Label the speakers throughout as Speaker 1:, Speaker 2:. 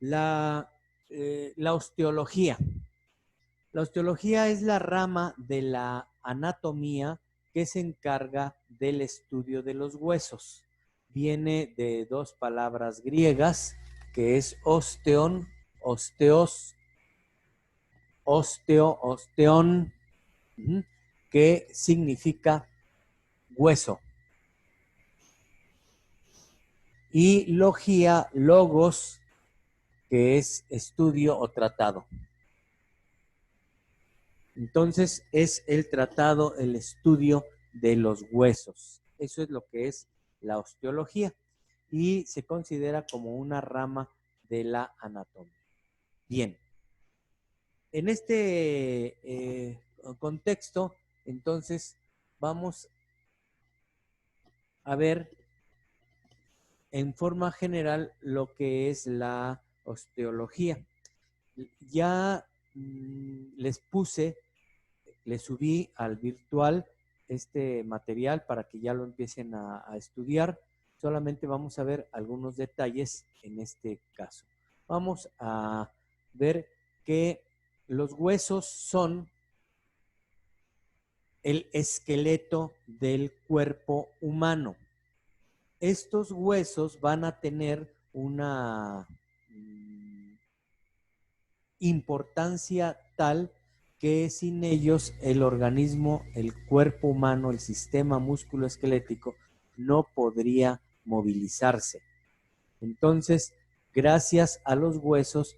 Speaker 1: La osteología. La osteología es la rama de la anatomía que se encarga del estudio de los huesos. Viene de dos palabras griegas, que es osteon, osteos, osteón, que significa hueso. Y logía, logos, que es estudio o tratado. Entonces es el tratado, el estudio de los huesos. Eso es lo que es la osteología y se considera como una rama de la anatomía. Bien, en este contexto, entonces vamos a ver en forma general lo que es la osteología. Ya les subí al virtual este material para que ya lo empiecen a estudiar. Solamente vamos a ver algunos detalles en este caso. Vamos a ver que los huesos son el esqueleto del cuerpo humano. Estos huesos van a tener una importancia tal que sin ellos el organismo, el cuerpo humano, el sistema musculoesquelético no podría movilizarse. Entonces, gracias a los huesos,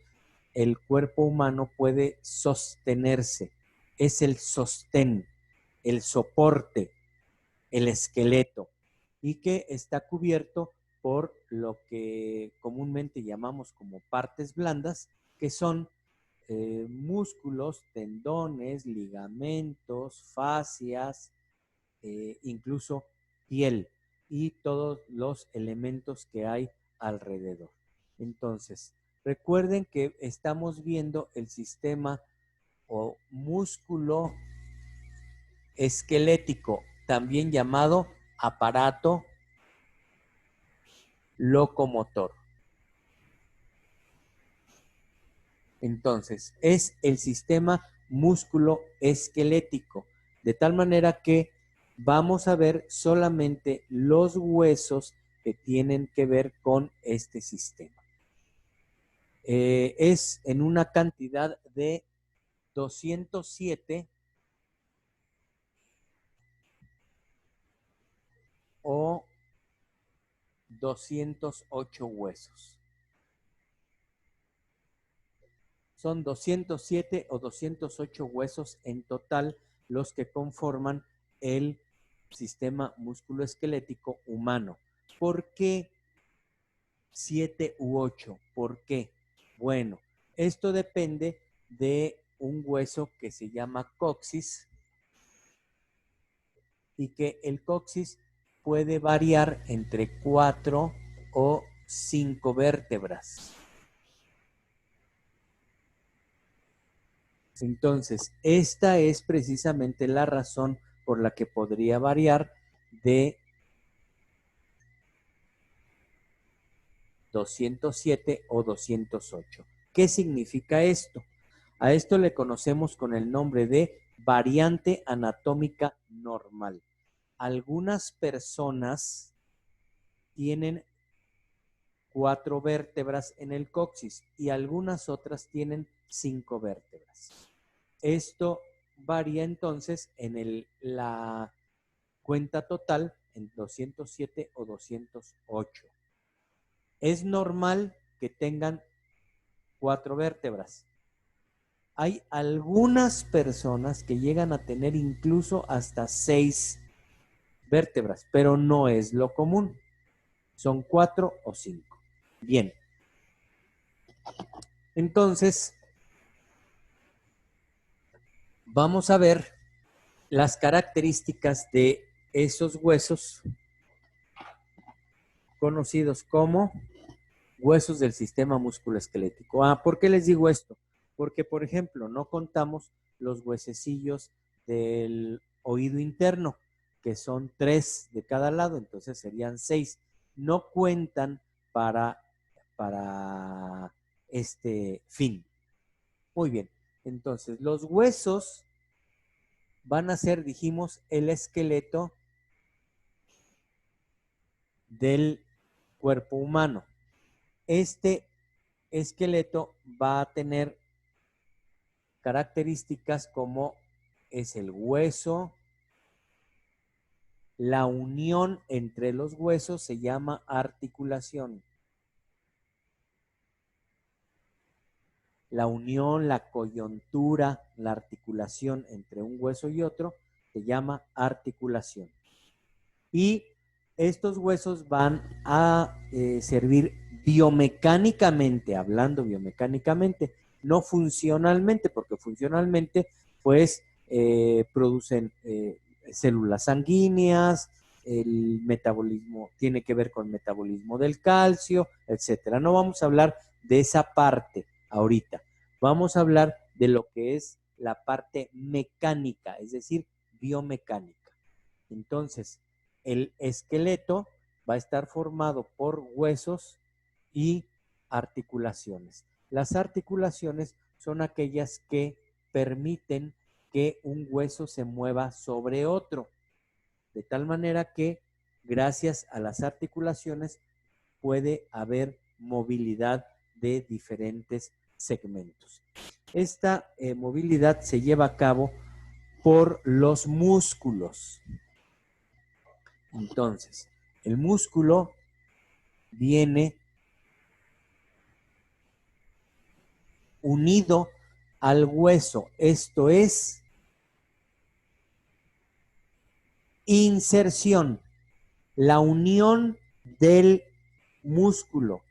Speaker 1: el cuerpo humano puede sostenerse. Es el sostén, el soporte, el esqueleto, y que está cubierto por lo que comúnmente llamamos como partes blandas, que son músculos, tendones, ligamentos, fascias, incluso piel y todos los elementos que hay alrededor. Entonces, recuerden que estamos viendo el sistema o músculo esquelético, también llamado aparato locomotor. Entonces, es el sistema músculo-esquelético, de tal manera que vamos a ver solamente los huesos que tienen que ver con este sistema. Es en una cantidad de 207 o 208 huesos. Son 207 o 208 huesos en total los que conforman el sistema musculoesquelético humano. ¿Por qué 7 u 8? ¿Por qué? Bueno, esto depende de un hueso que se llama coxis y que el coxis puede variar entre 4 o 5 vértebras. Entonces, esta es precisamente la razón por la que podría variar de 207 o 208. ¿Qué significa esto? A esto le conocemos con el nombre de variante anatómica normal. Algunas personas tienen 4 vértebras en el coxis y algunas otras tienen 5 vértebras. Esto varía entonces en la cuenta total en 207 o 208. Es normal que tengan 4 vértebras. Hay algunas personas que llegan a tener incluso hasta 6 vértebras, pero no es lo común. Son 4 o 5. Bien. Entonces, vamos a ver las características de esos huesos conocidos como huesos del sistema musculoesquelético. ¿Por qué les digo esto? Porque, por ejemplo, no contamos los huesecillos del oído interno, que son 3 de cada lado, entonces serían 6. No cuentan para este fin. Muy bien, entonces los huesos van a ser, dijimos, el esqueleto del cuerpo humano. Este esqueleto va a tener características como es el hueso, la unión entre los huesos se llama articulación. La unión, la coyuntura, la articulación entre un hueso y otro se llama articulación. Y estos huesos van a servir biomecánicamente, hablando biomecánicamente, no funcionalmente, porque funcionalmente pues producen células sanguíneas, el metabolismo tiene que ver con el metabolismo del calcio, etcétera. No vamos a hablar de esa parte ahorita. Vamos a hablar de lo que es la parte mecánica, es decir, biomecánica. Entonces, el esqueleto va a estar formado por huesos y articulaciones. Las articulaciones son aquellas que permiten que un hueso se mueva sobre otro, de tal manera que gracias a las articulaciones puede haber movilidad de diferentes segmentos. Esta movilidad se lleva a cabo por los músculos. Entonces, el músculo viene unido al hueso, esto es inserción, la unión del músculo,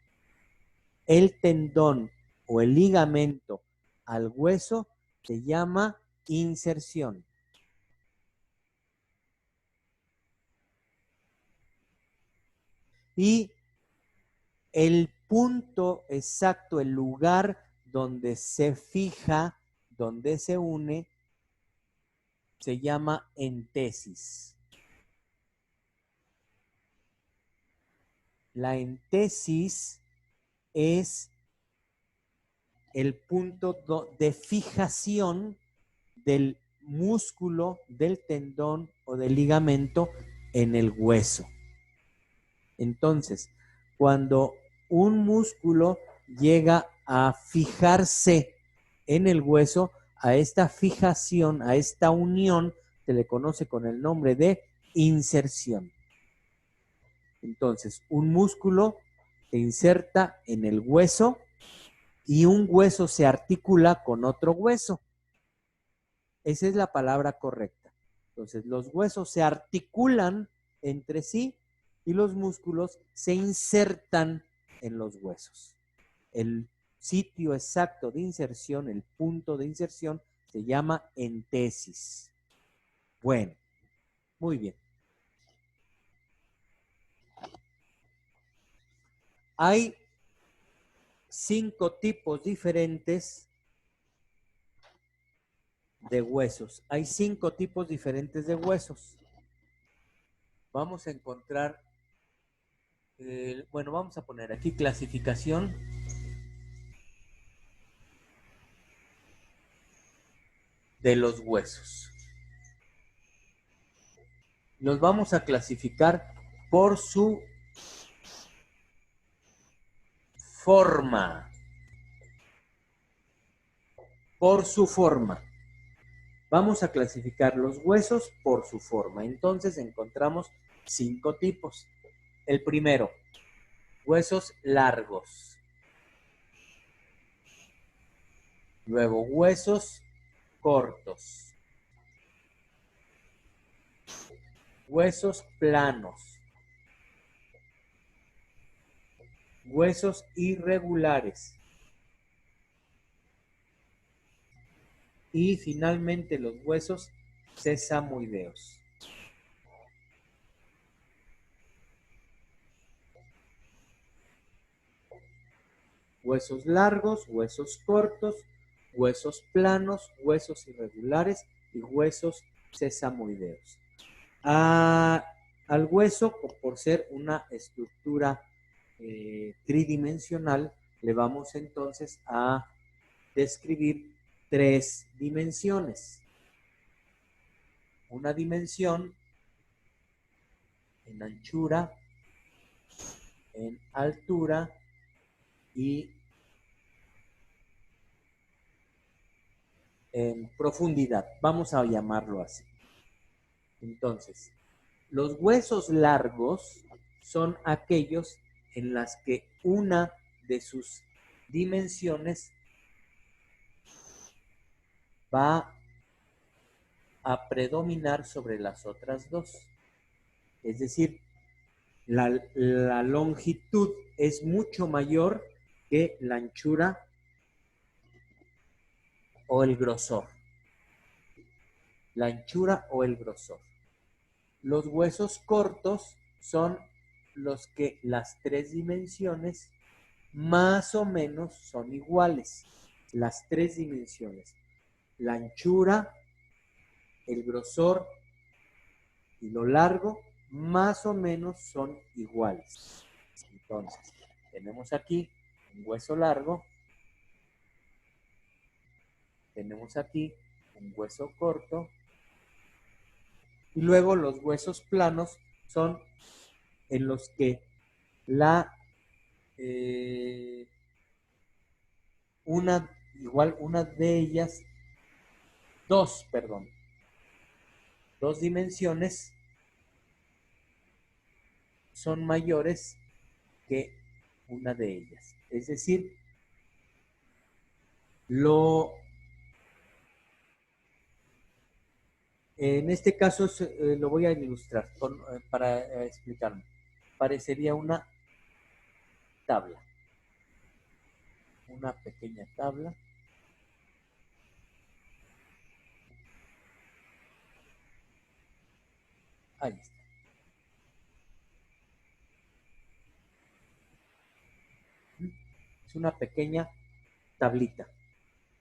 Speaker 1: el tendón o el ligamento al hueso se llama inserción. Y el punto exacto, el lugar donde se fija, donde se une, se llama entesis. La entesis es el punto de fijación del músculo, del tendón o del ligamento en el hueso. Entonces, cuando un músculo llega a fijarse en el hueso, a esta fijación, a esta unión, se le conoce con el nombre de inserción. Entonces, un músculo se inserta en el hueso y un hueso se articula con otro hueso. Esa es la palabra correcta. Entonces, los huesos se articulan entre sí y los músculos se insertan en los huesos. El sitio exacto de inserción, el punto de inserción, se llama entesis. Bueno, muy bien. Hay 5 tipos diferentes de huesos. Hay 5 tipos diferentes de huesos. Vamos a encontrar, bueno, vamos a poner aquí clasificación de los huesos. Los vamos a clasificar por su forma. Por su forma. Vamos a clasificar los huesos por su forma. Entonces encontramos 5 tipos. El primero, huesos largos. Luego, huesos cortos. Huesos planos. Huesos irregulares. Y finalmente los huesos sesamoideos. Huesos largos, huesos cortos, huesos planos, huesos irregulares y huesos sesamoideos. Al hueso, por ser una estructura tridimensional, le vamos entonces a describir tres dimensiones. Una dimensión en anchura, en altura y en profundidad. Vamos a llamarlo así. Entonces, los huesos largos son aquellos en las que una de sus dimensiones va a predominar sobre las otras dos. Es decir, la longitud es mucho mayor que la anchura o el grosor. La anchura o el grosor. Los huesos cortos son los que las tres dimensiones más o menos son iguales. Las tres dimensiones. La anchura, el grosor y lo largo más o menos son iguales. Entonces, tenemos aquí un hueso largo, tenemos aquí un hueso corto y luego los huesos planos son en los que una de ellas, dos dimensiones son mayores que una de ellas. Es decir, en este caso lo voy a ilustrar para explicarme. Parecería una tabla, una pequeña tabla. Ahí está. Es una pequeña tablita.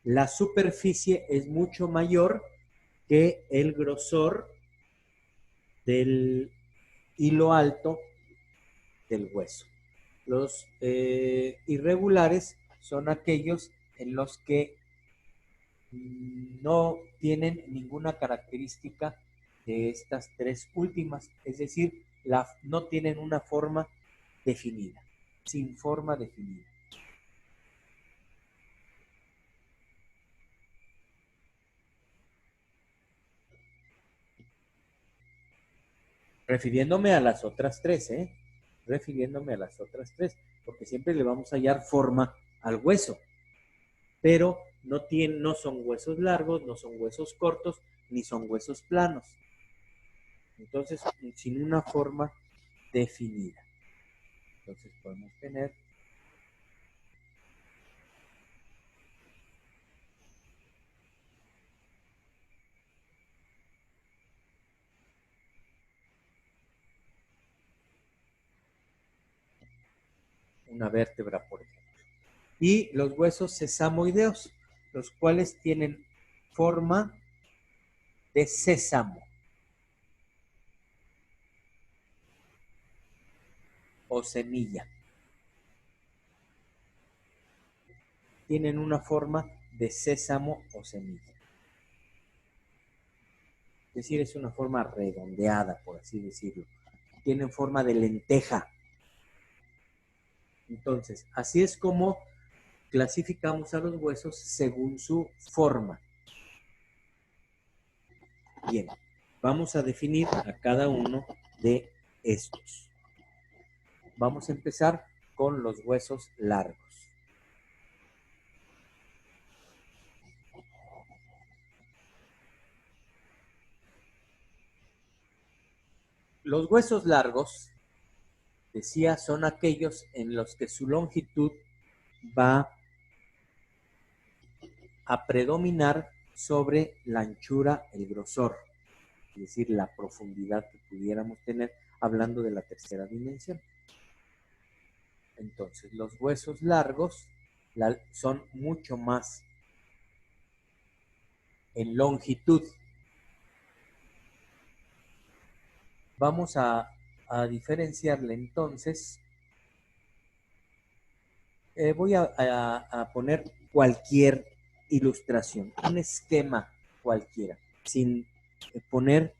Speaker 1: La superficie es mucho mayor que el grosor del hilo alto del hueso. Los irregulares son aquellos en los que no tienen ninguna característica de estas tres últimas, es decir, no tienen una forma definida, sin forma definida. Refiriéndome a las otras tres, refiriéndome a las otras tres, porque siempre le vamos a hallar forma al hueso, pero no son huesos largos, no son huesos cortos, ni son huesos planos. Entonces, sin una forma definida. Entonces podemos tener una vértebra, por ejemplo. Y los huesos sesamoideos, los cuales tienen forma de sésamo o semilla. Tienen una forma de sésamo o semilla. Es decir, es una forma redondeada, por así decirlo. Tienen forma de lenteja. Entonces, así es como clasificamos a los huesos según su forma. Bien, vamos a definir a cada uno de estos. Vamos a empezar con los huesos largos. Los huesos largos, decía, son aquellos en los que su longitud va a predominar sobre la anchura, el grosor, es decir, la profundidad que pudiéramos tener hablando de la tercera dimensión. Entonces, los huesos largos son mucho más en longitud. Vamos a diferenciarle entonces Voy a poner cualquier ilustración, un esquema cualquiera, sin poner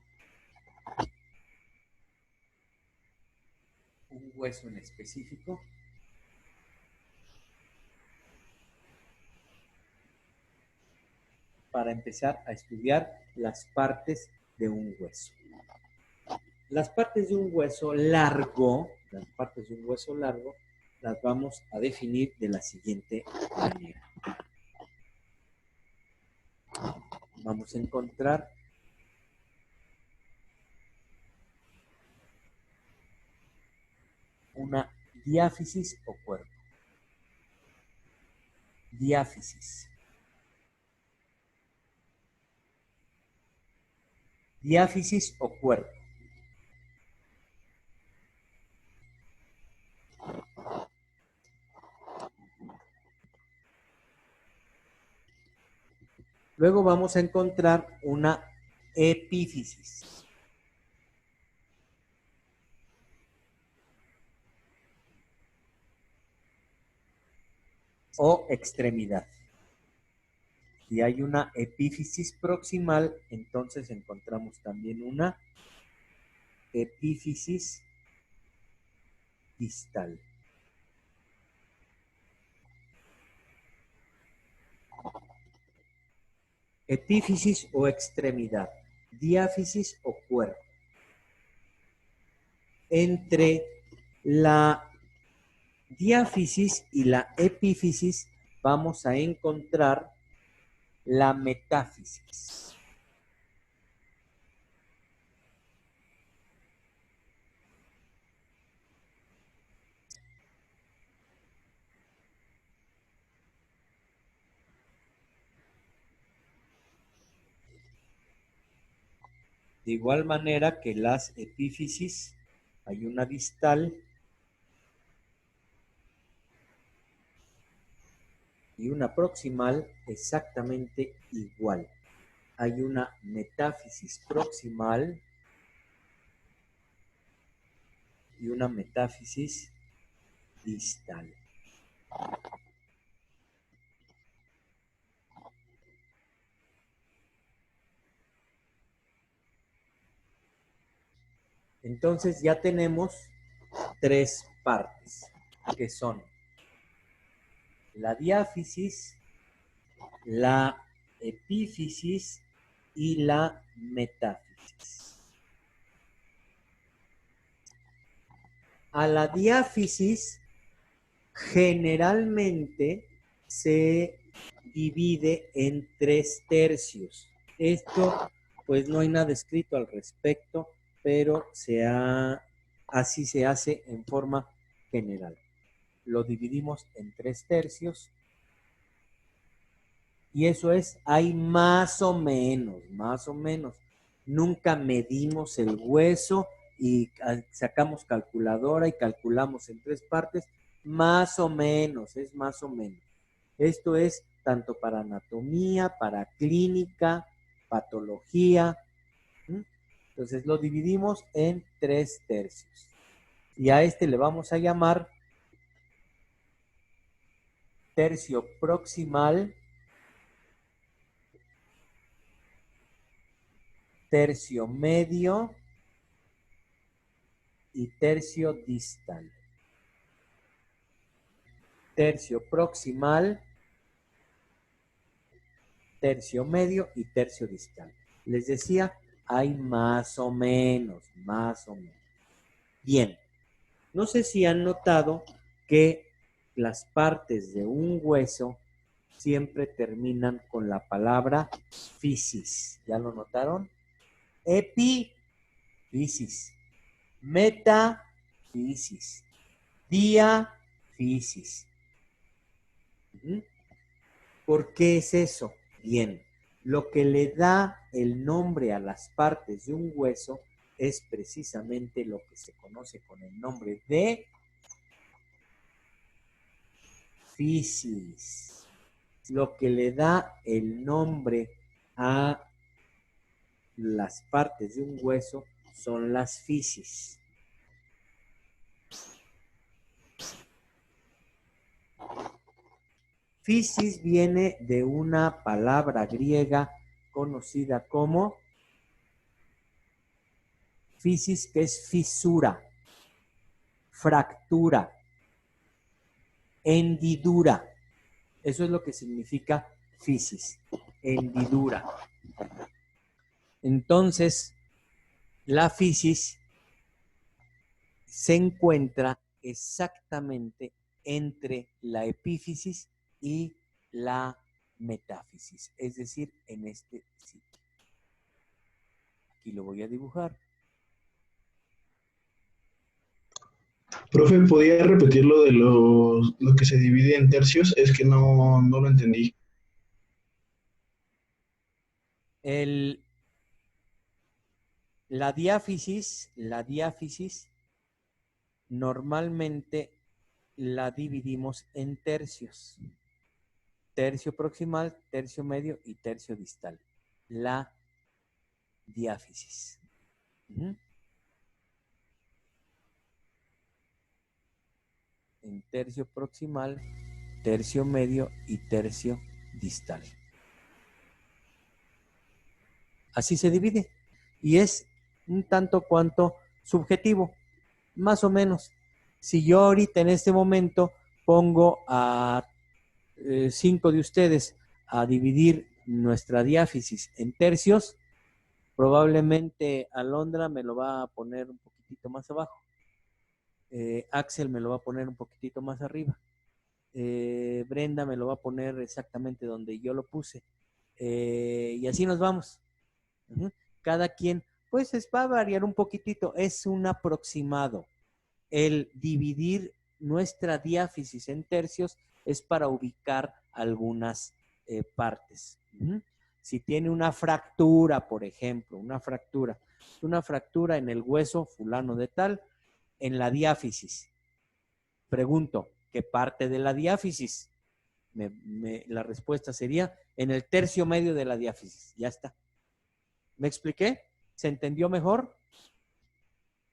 Speaker 1: un hueso en específico. Para empezar a estudiar las partes de un hueso. Las partes de un hueso largo, las vamos a definir de la siguiente manera. Vamos a encontrar una diáfisis o cuerpo. Diáfisis. Diáfisis o cuerpo. Luego vamos a encontrar una epífisis. O extremidad. Si hay una epífisis proximal, entonces encontramos también una epífisis distal. Epífisis o extremidad, diáfisis o cuerpo. Entre la diáfisis y la epífisis vamos a encontrar la metáfisis. De igual manera que las epífisis, hay una distal y una proximal exactamente igual. Hay una metáfisis proximal y una metáfisis distal. Entonces ya tenemos tres partes, que son la diáfisis, la epífisis y la metáfisis. A la diáfisis generalmente se divide en 3/3. Esto, pues no hay nada escrito al respecto, pero así se hace en forma general. Lo dividimos en 3/3 y eso es, hay más o menos. Nunca medimos el hueso y sacamos calculadora y calculamos en 3 partes, más o menos, es más o menos. Esto es tanto para anatomía, para clínica, patología. Entonces lo dividimos en 3/3. Y a este le vamos a llamar tercio proximal, tercio medio y tercio distal. Tercio proximal, tercio medio y tercio distal. Les decía, hay más o menos. Bien, no sé si han notado que las partes de un hueso siempre terminan con la palabra fisis. ¿Ya lo notaron? Epífisis, metafisis, diáfisis. ¿Por qué es eso? Bien, lo que le da el nombre a las partes de un hueso es precisamente lo que se conoce con el nombre de fisis. Lo que le da el nombre a las partes de un hueso son las fisis. Fisis viene de una palabra griega conocida como fisis, que es fisura, fractura, hendidura. Eso es lo que significa fisis, hendidura. Entonces, la fisis se encuentra exactamente entre la epífisis y la metáfisis, es decir, en este sitio. Aquí lo voy a dibujar.
Speaker 2: Profe, ¿podría repetir lo de lo que se divide en tercios? Es que no lo entendí.
Speaker 1: El, la diáfisis normalmente la dividimos en tercios. Tercio proximal, tercio medio y tercio distal. La diáfisis. En tercio proximal, tercio medio y tercio distal. Así se divide. Y es un tanto cuanto subjetivo, más o menos. Si yo ahorita en este momento pongo a 5 de ustedes a dividir nuestra diáfisis en tercios, probablemente Alondra me lo va a poner un poquitito más abajo. Axel me lo va a poner un poquitito más arriba. Brenda me lo va a poner exactamente donde yo lo puse. Y así nos vamos. Cada quien, pues va a variar un poquitito. Es un aproximado. El dividir nuestra diáfisis en tercios es para ubicar algunas partes. Si tiene una fractura, por ejemplo, una fractura en el hueso fulano de tal, en la diáfisis. Pregunto, ¿qué parte de la diáfisis? La respuesta sería en el tercio medio de la diáfisis. Ya está. ¿Me expliqué? ¿Se entendió mejor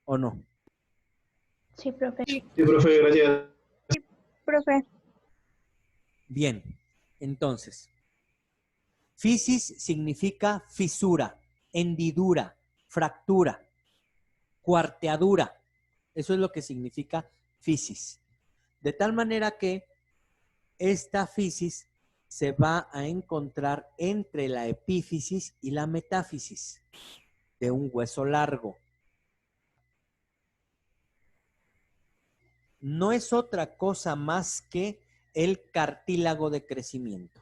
Speaker 1: o no?
Speaker 3: Sí, profe.
Speaker 2: Sí, profe, gracias.
Speaker 3: Profe.
Speaker 1: Bien, entonces, fisis significa fisura, hendidura, fractura, cuarteadura. Eso es lo que significa fisis. De tal manera que esta fisis se va a encontrar entre la epífisis y la metáfisis de un hueso largo. No es otra cosa más que el cartílago de crecimiento.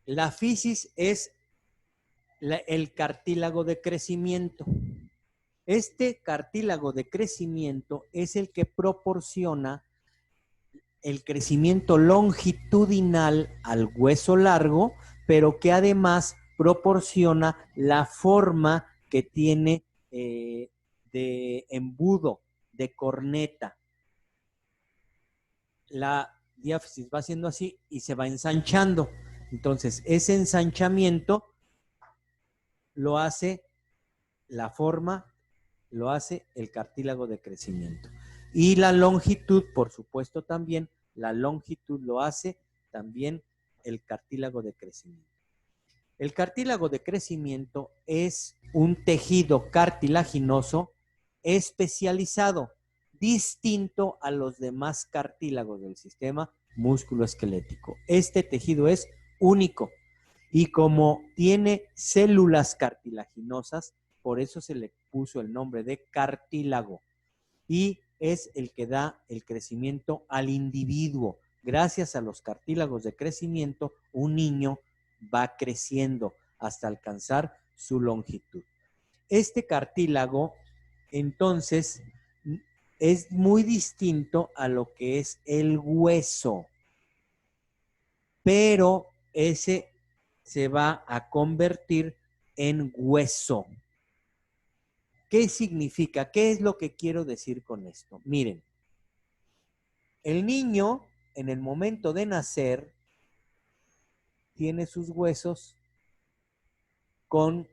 Speaker 1: La fisis es el cartílago de crecimiento. Este cartílago de crecimiento es el que proporciona el crecimiento longitudinal al hueso largo, pero que además proporciona la forma que tiene de embudo, de corneta. La diáfisis va haciendo así y se va ensanchando. Entonces, ese ensanchamiento lo hace la forma, lo hace el cartílago de crecimiento. Y la longitud, por supuesto, también, la longitud lo hace también el cartílago de crecimiento. El cartílago de crecimiento es un tejido cartilaginoso especializado, distinto a los demás cartílagos del sistema músculo-esquelético. Este tejido es único y como tiene células cartilaginosas, por eso se le puso el nombre de cartílago y es el que da el crecimiento al individuo. Gracias a los cartílagos de crecimiento, un niño va creciendo hasta alcanzar su longitud. Este cartílago, entonces, es muy distinto a lo que es el hueso, pero ese se va a convertir en hueso. ¿Qué significa? ¿Qué es lo que quiero decir con esto? Miren, el niño en el momento de nacer tiene sus huesos con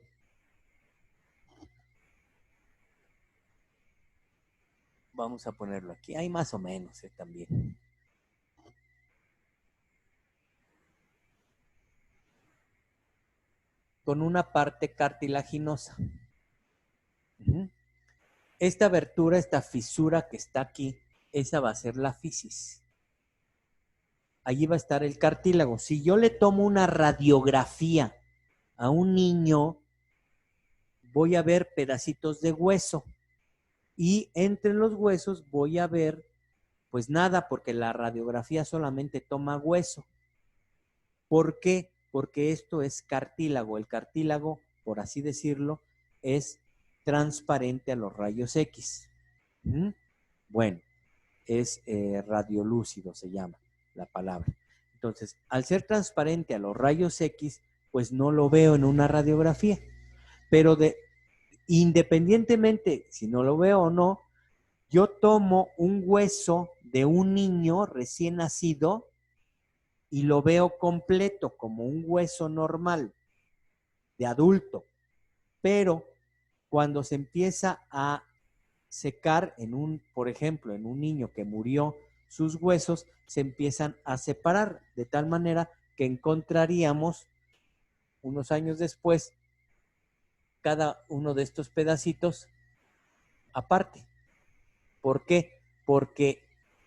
Speaker 1: vamos a ponerlo aquí, hay más o menos también. Con una parte cartilaginosa. Esta abertura, esta fisura que está aquí, esa va a ser la fisis. Allí va a estar el cartílago. Si yo le tomo una radiografía a un niño, voy a ver pedacitos de hueso. Y entre los huesos voy a ver, pues nada, porque la radiografía solamente toma hueso. ¿Por qué? Porque esto es cartílago. El cartílago, por así decirlo, es transparente a los rayos X. Bueno, es radiolúcido, se llama la palabra. Entonces, al ser transparente a los rayos X, pues no lo veo en una radiografía. Pero independientemente si no lo veo o no, yo tomo un hueso de un niño recién nacido y lo veo completo como un hueso normal de adulto. Pero cuando se empieza a secar por ejemplo, en un niño que murió, sus huesos se empiezan a separar de tal manera que encontraríamos unos años después cada uno de estos pedacitos aparte. ¿Por qué? Porque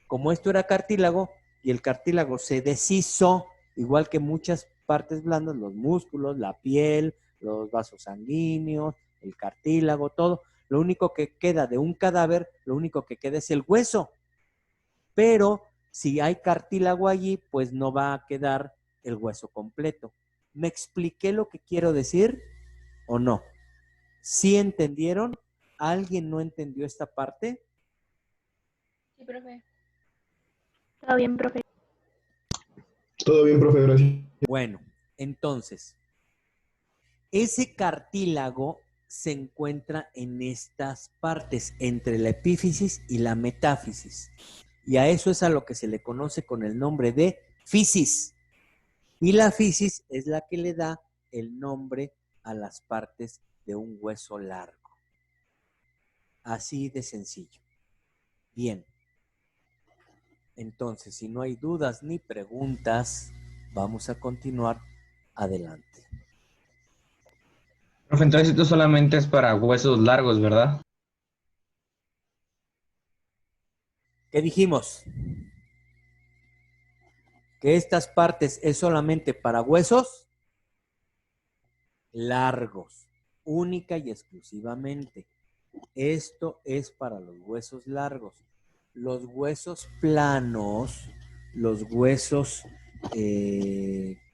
Speaker 1: como esto era cartílago y el cartílago se deshizo, igual que muchas partes blandas, los músculos, la piel, los vasos sanguíneos, el cartílago, todo, lo único que queda de un cadáver, lo único que queda es el hueso. Pero si hay cartílago allí, pues no va a quedar el hueso completo. ¿Me expliqué lo que quiero decir o no? ¿Sí entendieron? ¿Alguien no entendió esta parte?
Speaker 3: Sí, profe. Todo bien, profe.
Speaker 2: Todo bien, profe, gracias.
Speaker 1: Bueno, entonces, ese cartílago se encuentra en estas partes, entre la epífisis y la metáfisis. Y a eso es a lo que se le conoce con el nombre de fisis. Y la fisis es la que le da el nombre a las partes de un hueso largo. Así de sencillo. Bien. Entonces, si no hay dudas ni preguntas, vamos a continuar adelante.
Speaker 4: Profe, entonces esto solamente es para huesos largos, ¿verdad?
Speaker 1: ¿Qué dijimos? Que estas partes es solamente para huesos largos, única y exclusivamente. Esto es para los huesos largos. Los huesos planos, los huesos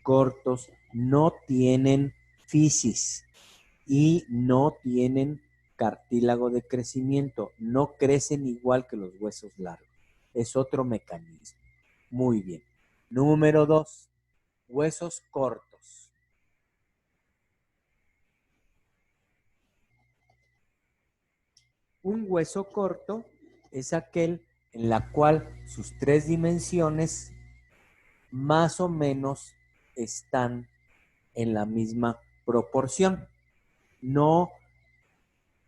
Speaker 1: cortos, no tienen fisis y no tienen cartílago de crecimiento. No crecen igual que los huesos largos. Es otro mecanismo. Muy bien. Número 2, huesos cortos. Un hueso corto es aquel en la cual sus 3 dimensiones más o menos están en la misma proporción. No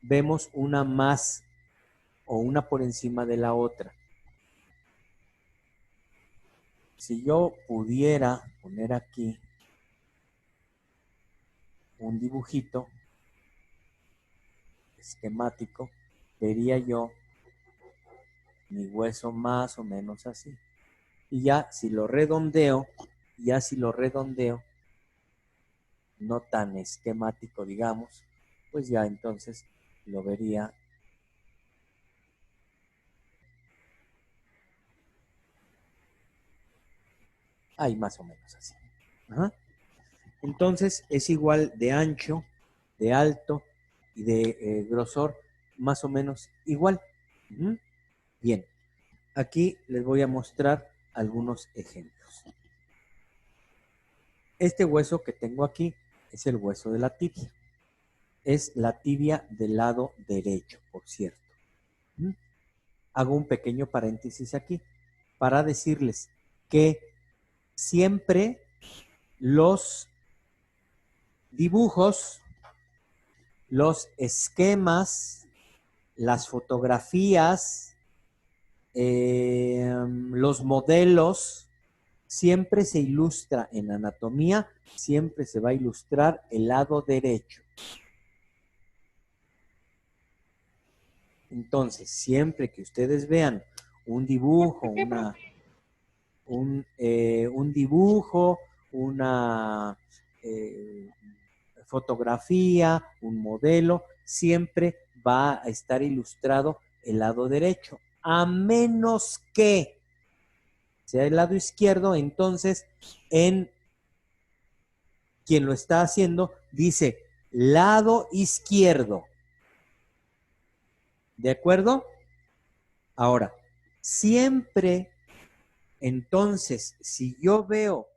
Speaker 1: vemos una más o una por encima de la otra. Si yo pudiera poner aquí un dibujito esquemático, vería yo mi hueso más o menos así. Y ya si lo redondeo, no tan esquemático, digamos, pues ya entonces lo vería ahí más o menos así. Ajá. Entonces es igual de ancho, de alto y de grosor, más o menos igual. Bien, aquí les voy a mostrar algunos ejemplos. Este hueso que tengo aquí es el hueso de la tibia. Es la tibia del lado derecho, por cierto. Hago un pequeño paréntesis aquí para decirles que siempre los dibujos, los esquemas, las fotografías, los modelos, siempre se ilustra en anatomía, siempre se va a ilustrar el lado derecho. Entonces, siempre que ustedes vean un dibujo, un dibujo, una fotografía, un modelo, siempre va a estar ilustrado el lado derecho, a menos que sea el lado izquierdo. Entonces, en quien lo está haciendo dice lado izquierdo. ¿De acuerdo? Ahora, siempre, entonces, si yo veo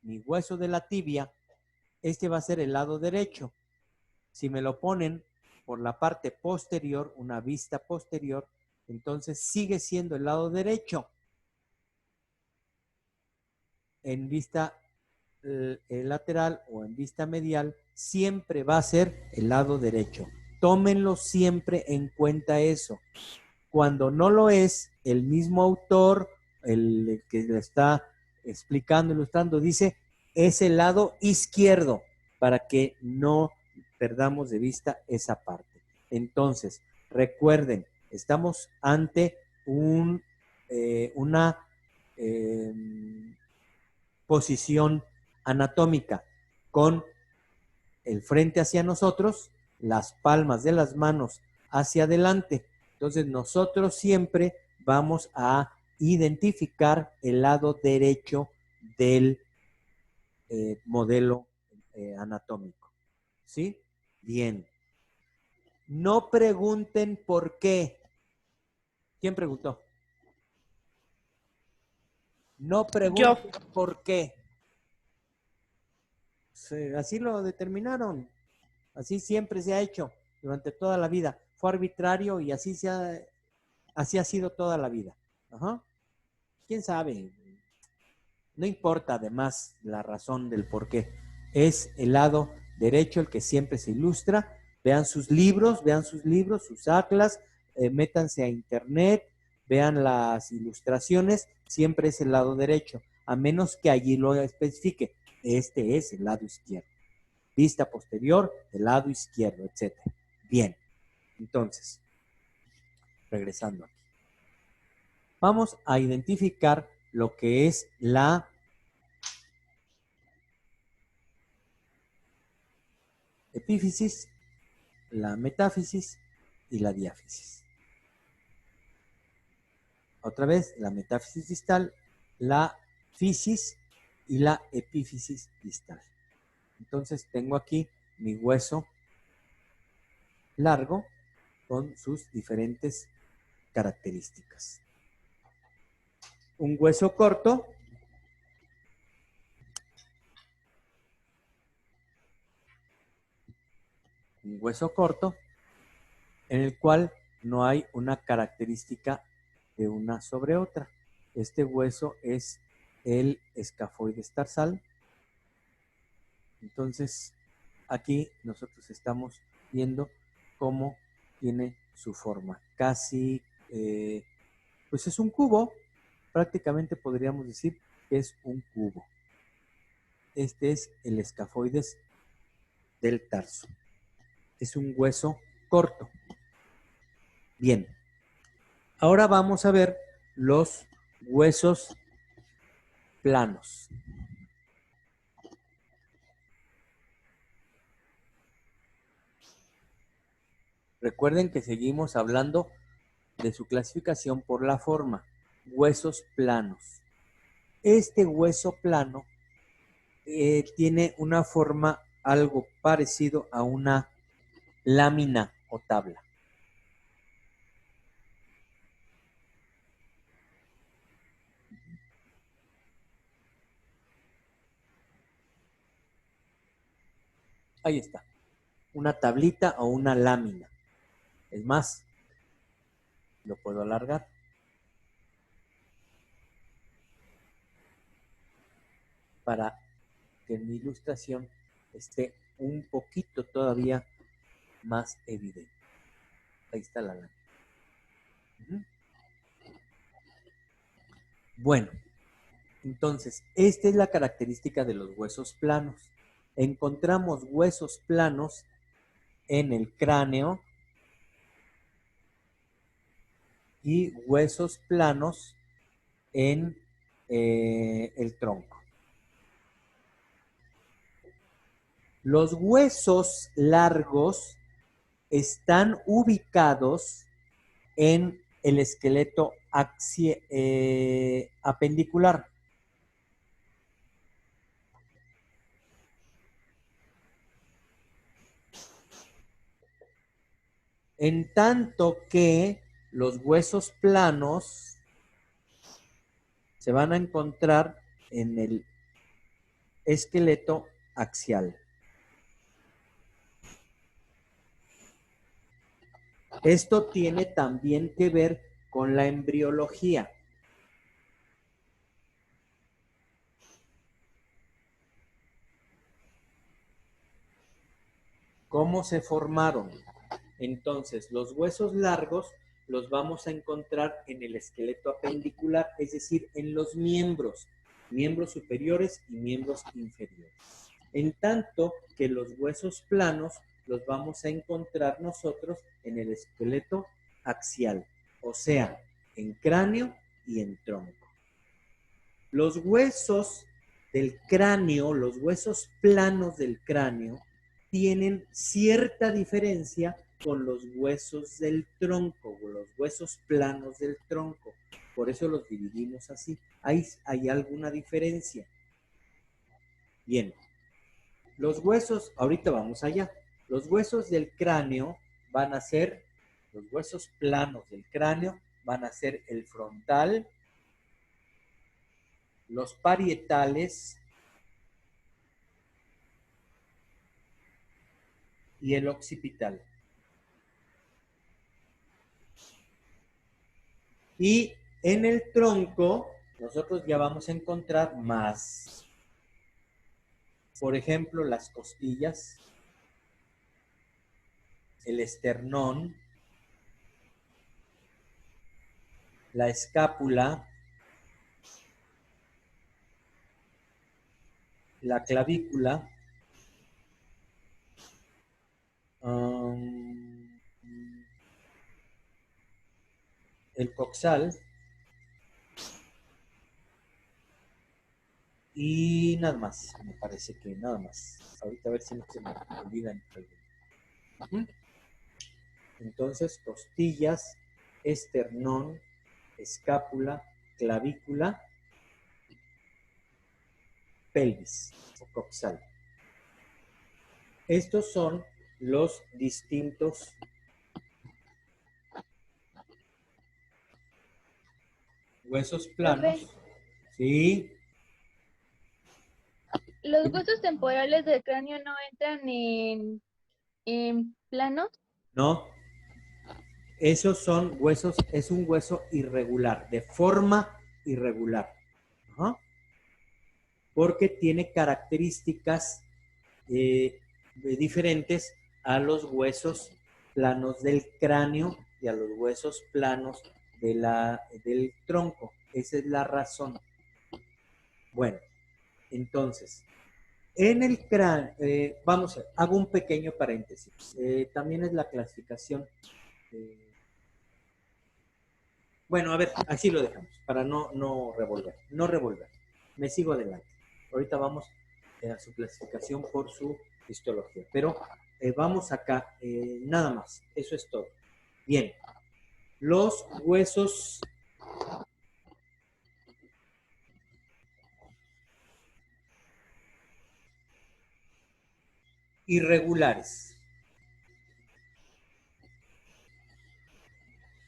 Speaker 1: mi hueso de la tibia, este va a ser el lado derecho. Si me lo ponen por la parte posterior, una vista posterior, entonces sigue siendo el lado derecho. En vista lateral o en vista medial, siempre va a ser el lado derecho. Tómenlo siempre en cuenta eso. Cuando no lo es, el mismo autor, el que le está explicando, ilustrando, dice, es el lado izquierdo, para que no perdamos de vista esa parte. Entonces, recuerden, estamos ante una posición anatómica con el frente hacia nosotros, las palmas de las manos hacia adelante. Entonces nosotros siempre vamos a identificar el lado derecho del modelo anatómico. ¿Sí? Bien. No pregunten por qué. ¿Quién preguntó? No pregunten por qué. Así lo determinaron. Así siempre se ha hecho durante toda la vida. Fue arbitrario y así ha sido toda la vida. Ajá. ¿Quién sabe? No importa además la razón del por qué. Es el lado derecho el que siempre se ilustra. Vean sus libros, sus atlas, métanse a internet, vean las ilustraciones, siempre es el lado derecho, a menos que allí lo especifique. Este es el lado izquierdo. Vista posterior, el lado izquierdo, etc. Bien, entonces, regresando aquí. Vamos a identificar lo que es la epífisis, la metáfisis y la diáfisis. Otra vez, la metáfisis distal, la fisis y la epífisis distal. Entonces tengo aquí mi hueso largo con sus diferentes características. Un hueso corto, en el cual no hay una característica de una sobre otra. Este hueso es el escafoides tarsal. Entonces, aquí nosotros estamos viendo cómo tiene su forma. Casi, pues es un cubo. Prácticamente podríamos decir que es un cubo. Este es el escafoides del tarso. Es un hueso corto. Bien. Ahora vamos a ver los huesos planos. Recuerden que seguimos hablando de su clasificación por la forma. Huesos planos. Este hueso plano tiene una forma algo parecido a una lámina o tabla. Ahí está. Una tablita o una lámina. Es más, lo puedo alargar. para que mi ilustración esté un poquito todavía más evidente. Ahí está la lámina. Bueno, entonces, esta es la característica de los huesos planos. Encontramos huesos planos en el cráneo y huesos planos en el tronco. Los huesos largos están ubicados en el esqueleto apendicular. En tanto que los huesos planos se van a encontrar en el esqueleto axial. Esto tiene también que ver con la embriología. ¿Cómo se formaron? Entonces, los huesos largos los vamos a encontrar en el esqueleto apendicular, es decir, en los miembros superiores y miembros inferiores. En tanto que los huesos planos los vamos a encontrar nosotros en el esqueleto axial, o sea, en cráneo y en tronco. Los huesos del cráneo, los huesos planos del cráneo, tienen cierta diferencia con los huesos del tronco, o los huesos planos del tronco. Por eso los dividimos así. ¿Hay alguna diferencia? Bien. Los huesos, ahorita vamos allá. Los huesos del cráneo van a ser, los huesos planos del cráneo van a ser el frontal, los parietales y el occipital. Y en el tronco, nosotros ya vamos a encontrar más. Por ejemplo, las costillas, el esternón, la escápula, la clavícula, el coxal y nada más. Me parece que nada más. Ahorita a ver si no se me olvidan. Entonces, costillas, esternón, escápula, clavícula, pelvis o coxal. Estos son los distintos huesos planos.
Speaker 3: Profe.
Speaker 1: Sí.
Speaker 3: ¿Los huesos temporales del cráneo no entran en planos?
Speaker 1: No. Esos son huesos, es un hueso irregular, de forma irregular. Ajá. Porque tiene características diferentes a los huesos planos del cráneo y a los huesos planos del tronco. Esa es la razón. Bueno, entonces, en el cráneo, vamos a ver, hago un pequeño paréntesis. También es la clasificación. Bueno, a ver, así lo dejamos, para no revolver. Me sigo adelante. Ahorita vamos a su clasificación por su histología. Pero vamos acá, nada más. Eso es todo. Bien. Los huesos irregulares.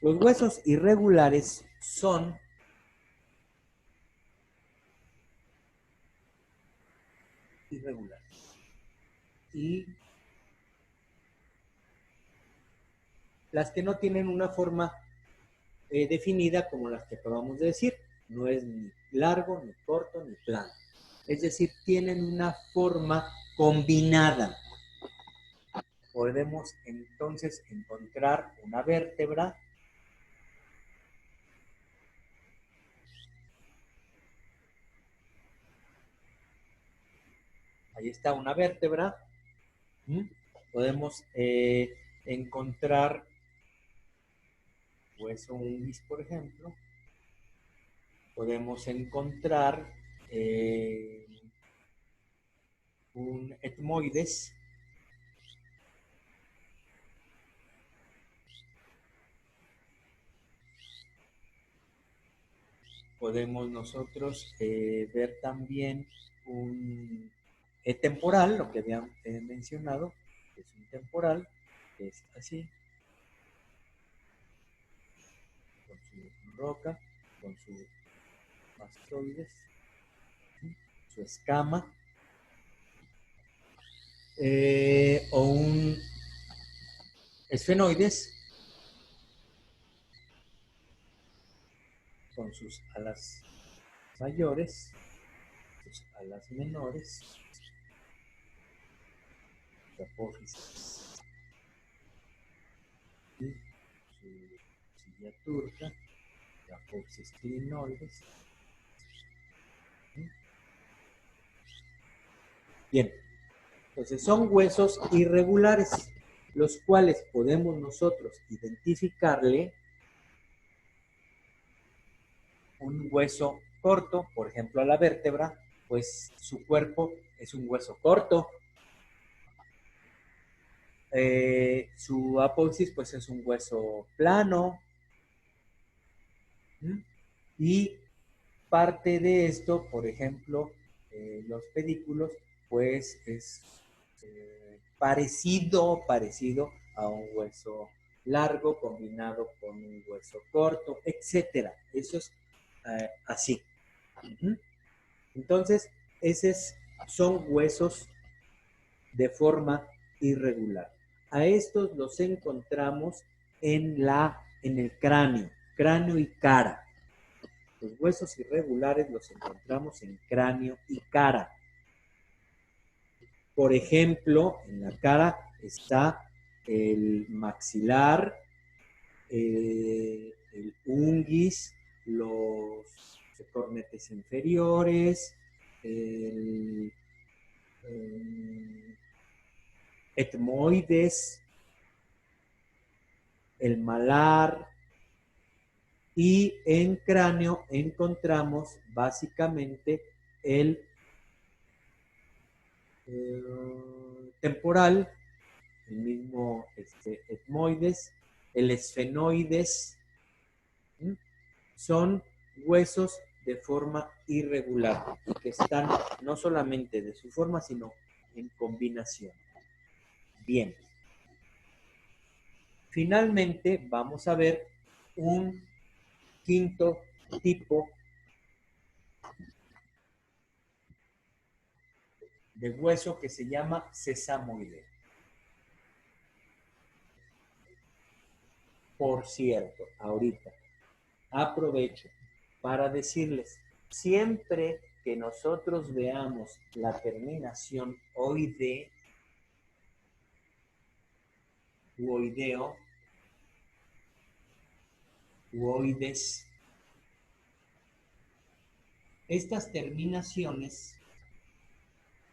Speaker 1: Los huesos irregulares son irregulares. Y las que no tienen una forma definida como las que acabamos de decir. No es ni largo, ni corto, ni plano. Es decir, tienen una forma combinada. Podemos entonces encontrar una vértebra ahí está una vértebra. Podemos encontrar hueso unguis, por ejemplo. Podemos encontrar un etmoides. Podemos nosotros ver también un temporal, lo que había mencionado, que es un temporal, que es así, con su roca, con su mastroides, su escama, o un esfenoides, con sus alas mayores, sus alas menores, su apófisis, y su silla turca, la apófisis clinoides. Bien, entonces son huesos irregulares, los cuales podemos nosotros identificarle un hueso corto, por ejemplo a la vértebra, pues su cuerpo es un hueso corto. Su apófisis pues es un hueso plano. Y parte de esto, por ejemplo, los pedículos, pues es parecido a un hueso largo combinado con un hueso corto, etcétera. Eso es así. Entonces, esos son huesos de forma irregular. A estos los encontramos en el cráneo y cara. Los huesos irregulares los encontramos en cráneo y cara. Por ejemplo, en la cara está el maxilar, el unguis, los cornetes inferiores, el etmoides, el malar, y en cráneo encontramos básicamente el temporal, el mismo etmoides, el esfenoides. Son huesos de forma irregular y que están no solamente de su forma, sino en combinación. Bien. Finalmente vamos a ver un quinto tipo de hueso que se llama sesamoideo. Por cierto, ahorita aprovecho para decirles, siempre que nosotros veamos la terminación oide u oideo u oides, estas terminaciones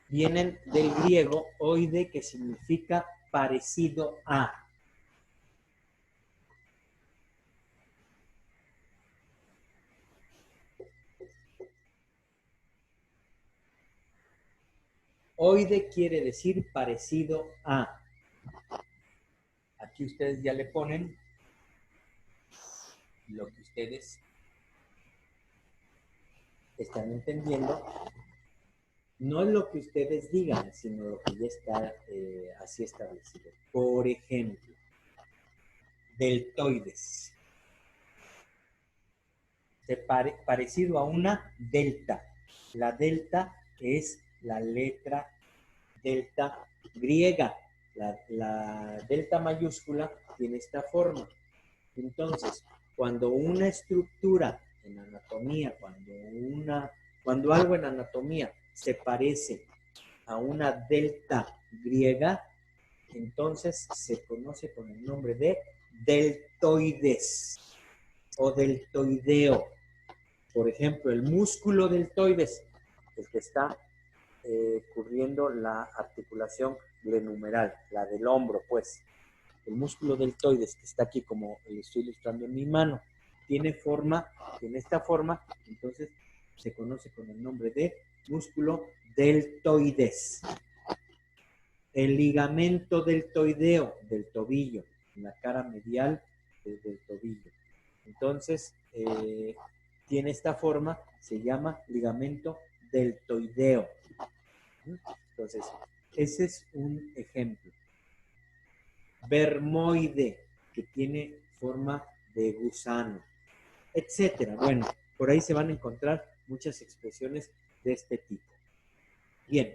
Speaker 1: vienen del griego oide, que significa parecido a. Oide quiere decir parecido a. Aquí ustedes ya le ponen lo que ustedes están entendiendo. No es lo que ustedes digan, sino lo que ya está así establecido. Por ejemplo, deltoides. Parecido a una delta. La delta es la letra delta griega. La delta mayúscula tiene esta forma. Entonces, cuando una estructura en anatomía, cuando algo en anatomía se parece a una delta griega, entonces se conoce con el nombre de deltoides o deltoideo. Por ejemplo, el músculo deltoides, el que está cubriendo la articulación glenumeral, la del hombro, pues. El músculo deltoides, que está aquí como lo estoy ilustrando en mi mano, tiene esta forma, entonces se conoce con el nombre de músculo deltoides. El ligamento deltoideo del tobillo, en la cara medial del tobillo. Entonces, tiene esta forma, se llama ligamento deltoideo. Entonces, ese es un ejemplo. Vermoide, que tiene forma de gusano, etcétera. Bueno, por ahí se van a encontrar muchas expresiones de este tipo. Bien,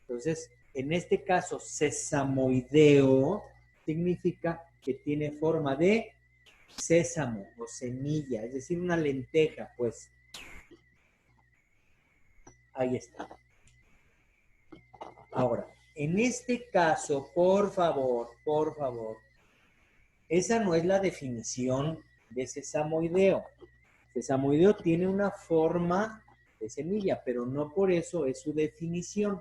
Speaker 1: entonces, en este caso, sesamoideo significa que tiene forma de sésamo o semilla, es decir, una lenteja, pues. Ahí está. Ahora, en este caso, por favor, esa no es la definición de sesamoideo. Sesamoideo tiene una forma de semilla, pero no por eso es su definición.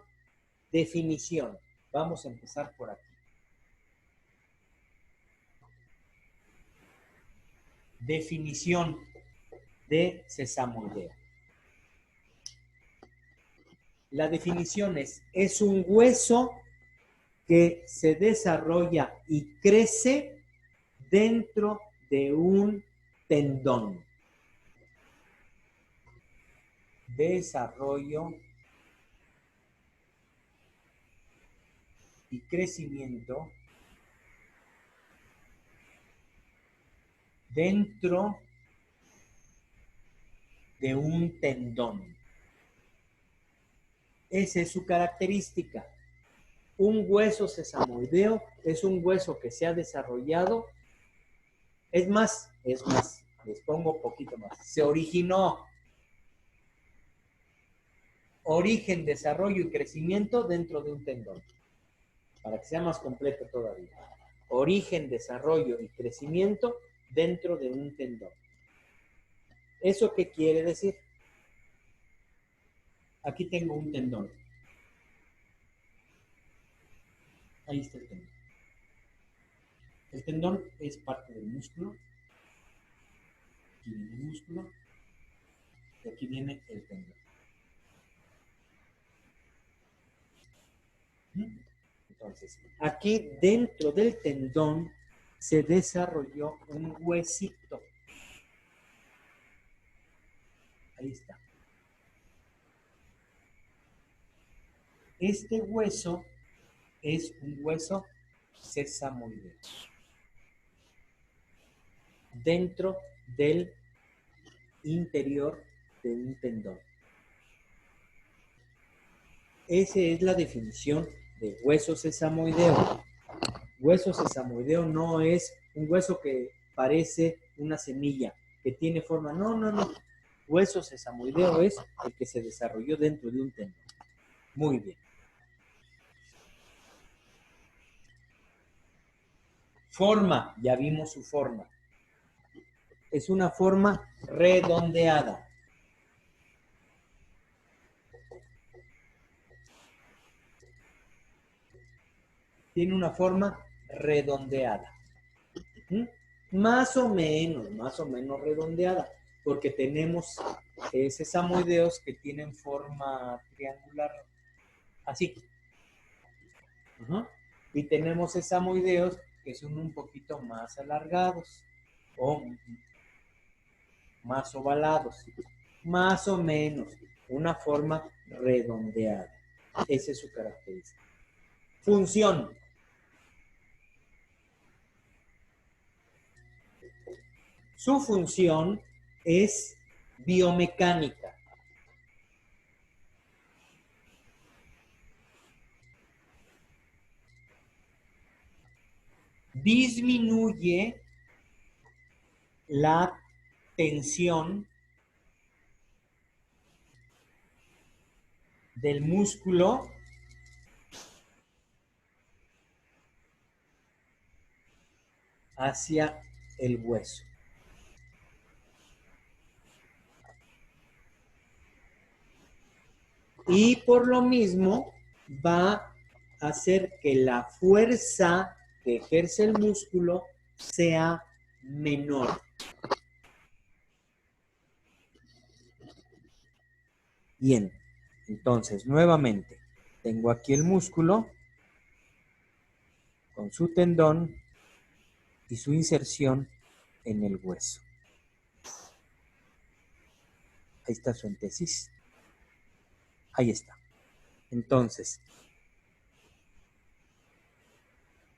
Speaker 1: Definición. Vamos a empezar por aquí. Definición de sesamoideo. La definición es un hueso que se desarrolla y crece dentro de un tendón. Desarrollo y crecimiento dentro de un tendón. Esa es su característica. Un hueso sesamoideo es un hueso que se ha desarrollado. Es más, les pongo un poquito más. Se originó. Origen, desarrollo y crecimiento dentro de un tendón. Para que sea más completo todavía. Origen, desarrollo y crecimiento dentro de un tendón. ¿Eso qué quiere decir? Aquí tengo un tendón. Ahí está el tendón. El tendón es parte del músculo. Aquí viene el músculo. Y aquí viene el tendón. Entonces, aquí dentro del tendón se desarrolló un huesito. Ahí está. Este hueso es un hueso sesamoideo. Dentro del interior de un tendón. Esa es la definición de hueso sesamoideo. Hueso sesamoideo no es un hueso que parece una semilla, que tiene forma. No. Hueso sesamoideo es el que se desarrolló dentro de un tendón. Muy bien. Forma, ya vimos su forma. Es una forma redondeada. Tiene una forma redondeada. Más o menos redondeada, porque tenemos sesamoideos que tienen forma triangular, así. Y tenemos sesamoideos que son un poquito más alargados o más ovalados. Más o menos, una forma redondeada. Esa es su característica. Función. Su función es biomecánica. Disminuye la tensión del músculo hacia el hueso. Y por lo mismo va a hacer que la fuerza que ejerce el músculo sea menor. Bien, entonces nuevamente tengo aquí el músculo con su tendón y su inserción en el hueso. Ahí está su entesis. Ahí está. Entonces,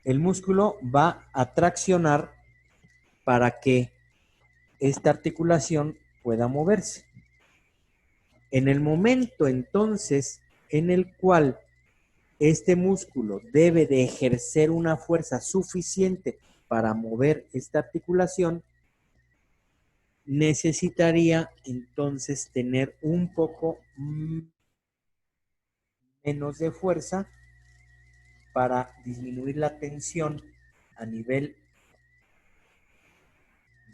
Speaker 1: el músculo va a traccionar para que esta articulación pueda moverse. En el momento entonces en el cual este músculo debe de ejercer una fuerza suficiente para mover esta articulación, necesitaría entonces tener un poco menos de fuerza para disminuir la tensión a nivel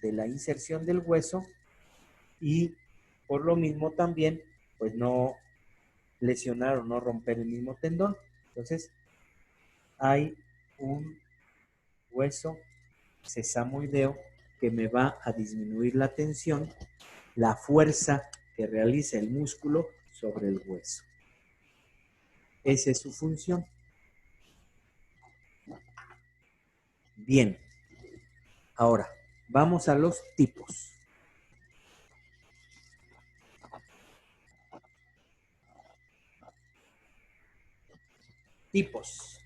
Speaker 1: de la inserción del hueso y por lo mismo también pues no lesionar o no romper el mismo tendón. Entonces hay un hueso sesamoideo que me va a disminuir la tensión, la fuerza que realiza el músculo sobre el hueso. Esa es su función. Bien, ahora vamos a los tipos. Tipos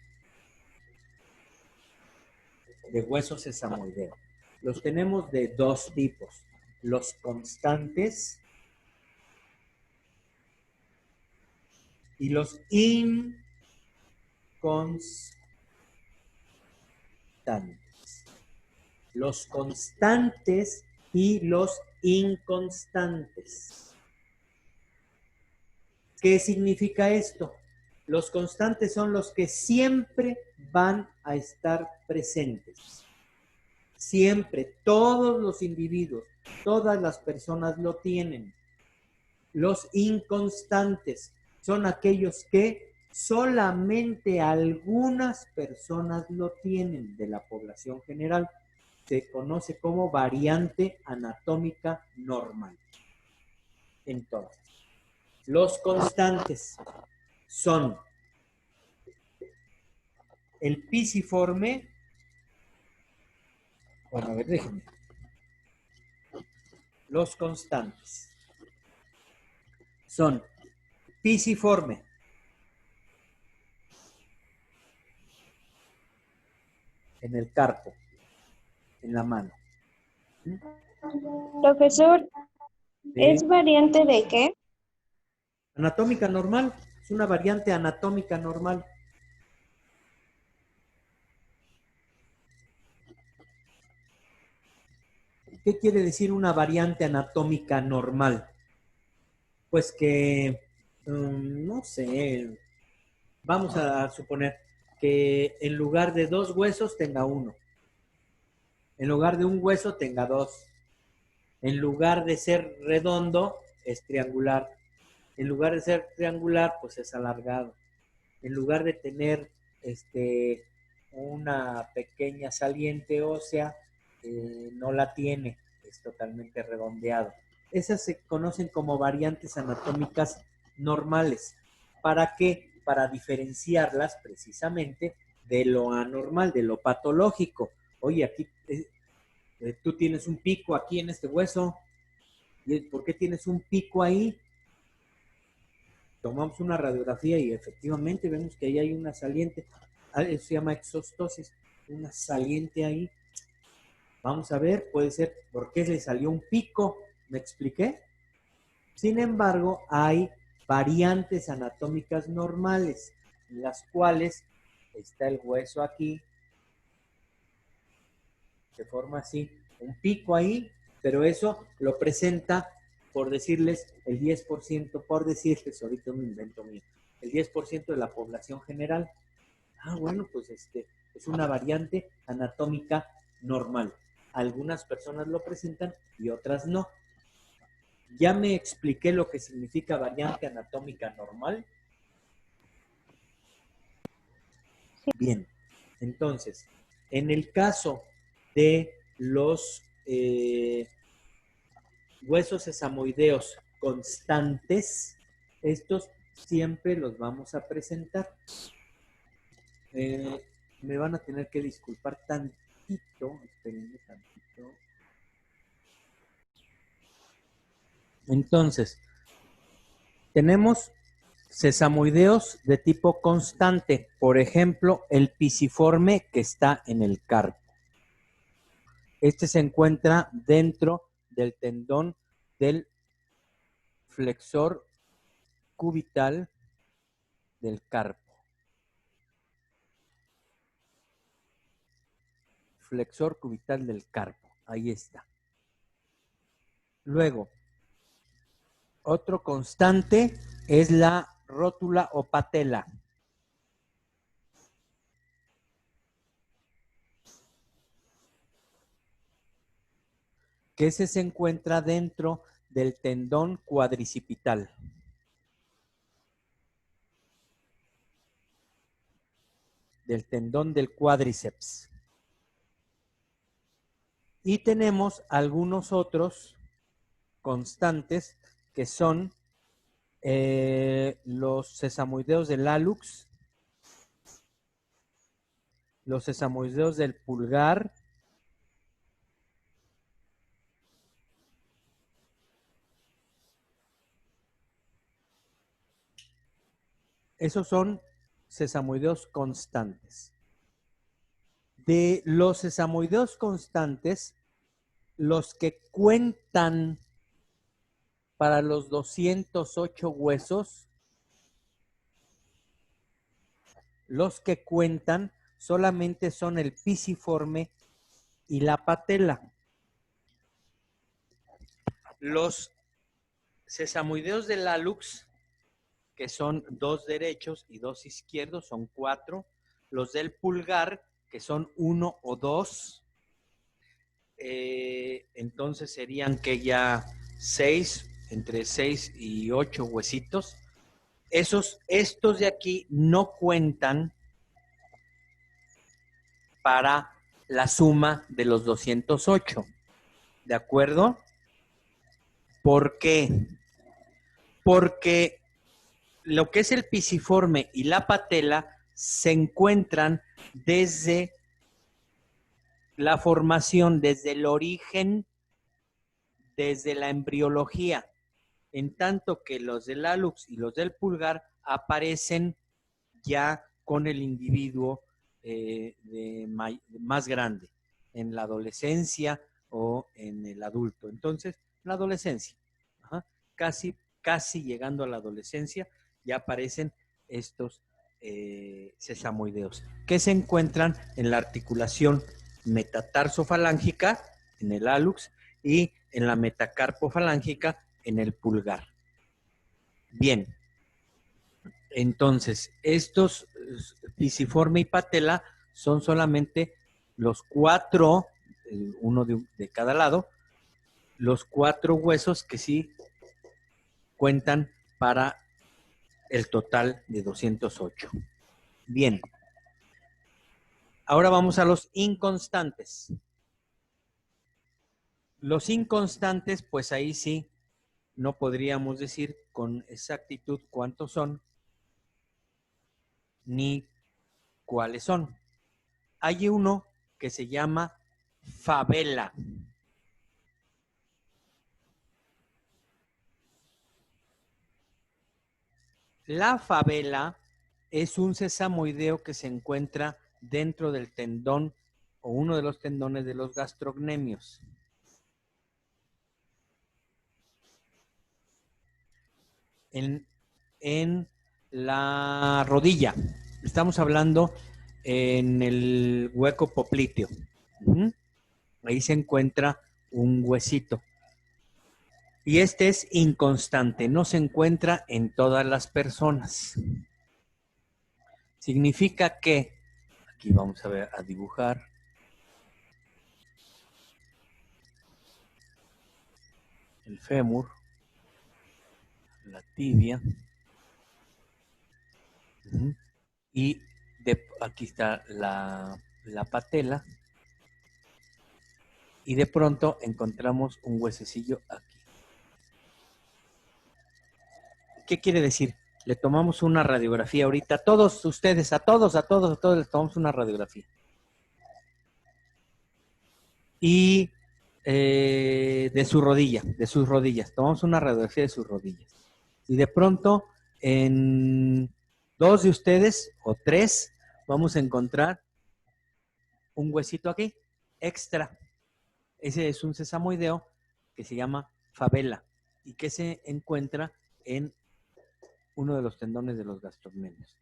Speaker 1: de hueso sesamoideo. Los tenemos de dos tipos. Los constantes y los inconstantes. Los constantes y los inconstantes. ¿Qué significa esto? Los constantes son los que siempre van a estar presentes. Siempre, todos los individuos, todas las personas lo tienen. Los inconstantes son aquellos que solamente algunas personas lo tienen de la población general. Se conoce como variante anatómica normal. Entonces, los constantes son el pisiforme. Bueno, a ver, déjenme. Los constantes son pisiforme, en el carpo, en la mano.
Speaker 5: Profesor, ¿es variante de qué?
Speaker 1: Anatómica normal, es una variante anatómica normal. ¿Qué quiere decir una variante anatómica normal? Pues que, no sé, vamos a suponer que en lugar de 2 huesos tenga 1. En lugar de un hueso tenga 2. En lugar de ser redondo, es triangular. En lugar de ser triangular, pues es alargado. En lugar de tener una pequeña saliente ósea, no la tiene, es totalmente redondeado. Esas se conocen como variantes anatómicas normales. ¿Para qué? Para diferenciarlas precisamente de lo anormal, de lo patológico. Oye, aquí tú tienes un pico aquí en este hueso. ¿Y por qué tienes un pico ahí? Tomamos una radiografía y efectivamente vemos que ahí hay una saliente. Eso se llama exostosis, una saliente ahí. Vamos a ver, puede ser porque le salió un pico. ¿Me expliqué? Sin embargo, hay variantes anatómicas normales, en las cuales está el hueso aquí, se forma así, un pico ahí, pero eso lo presenta por decirles, el 10%, por decirles, ahorita un invento mío, el 10% de la población general. Ah, bueno, pues es una variante anatómica normal. Algunas personas lo presentan y otras no. Ya me expliqué lo que significa variante anatómica normal. Bien, entonces, en el caso de los huesos sesamoideos constantes, estos siempre los vamos a presentar. Me van a tener que disculpar tantito, espérenme tantito. Entonces, tenemos sesamoideos de tipo constante, por ejemplo, el pisiforme que está en el carpo. Este se encuentra dentro del tendón del flexor cubital del carpo. Flexor cubital del carpo, ahí está. Luego, otro constante es la rótula o patela. Que ese se encuentra dentro del tendón cuadricipital. Del tendón del cuádriceps. Y tenemos algunos otros constantes que son los sesamoideos del hallux, los sesamoideos del pulgar, esos son sesamoideos constantes. De los sesamoideos constantes, los que cuentan para los 208 huesos, los que cuentan solamente son el pisiforme y la patela. Los sesamoideos del hallux, que son 2 derechos y 2 izquierdos, son 4. Los del pulgar, que son 1 o 2, entonces serían que ya 6, entre 6 y 8 huesitos. Estos de aquí no cuentan para la suma de los 208. ¿De acuerdo? ¿Por qué? Porque lo que es el pisiforme y la patela se encuentran desde la formación, desde el origen, desde la embriología, en tanto que los del hallux y los del pulgar aparecen ya con el individuo más grande, en la adolescencia o en el adulto. Entonces, la adolescencia, casi llegando a la adolescencia, ya aparecen estos sesamoideos, que se encuentran en la articulación metatarsofalángica, en el hallux, y en la metacarpofalángica, en el pulgar. Bien, entonces, estos pisiforme y patela son solamente los 4, uno de cada lado, los 4 huesos que sí cuentan para el total de 208. Bien. Ahora vamos a los inconstantes. Los inconstantes, pues ahí sí no podríamos decir con exactitud cuántos son ni cuáles son. Hay uno que se llama favela. La favela es un sesamoideo que se encuentra dentro del tendón o uno de los tendones de los gastrocnemios. En la rodilla. Estamos hablando en el hueco popliteo. Ahí se encuentra un huesito. Y este es inconstante, no se encuentra en todas las personas. Significa que, aquí vamos a ver, a dibujar. El fémur, la tibia, y aquí está la patela, y de pronto encontramos un huesecillo aquí. ¿Qué quiere decir? Le tomamos una radiografía ahorita, todos ustedes, a todos les tomamos una radiografía. Y de su rodilla, de sus rodillas, tomamos una radiografía de sus rodillas. Y de pronto, en 2 de ustedes, o 3, vamos a encontrar un huesito aquí, extra. Ese es un sesamoideo que se llama fabela y que se encuentra en uno de los tendones de los gastrocnemios.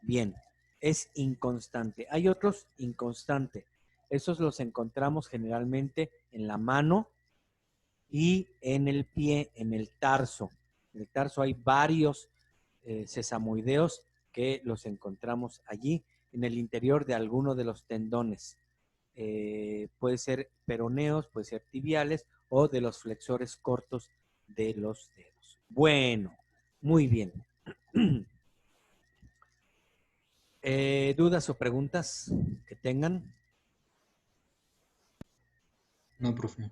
Speaker 1: Bien, es inconstante. Hay otros inconstantes. Esos los encontramos generalmente en la mano y en el pie, en el tarso. En el tarso hay varios sesamoideos que los encontramos allí, en el interior de alguno de los tendones. Puede ser peroneos, puede ser tibiales o de los flexores cortos de los dedos. Bueno, muy bien. ¿Dudas o preguntas que tengan?
Speaker 6: No, profe.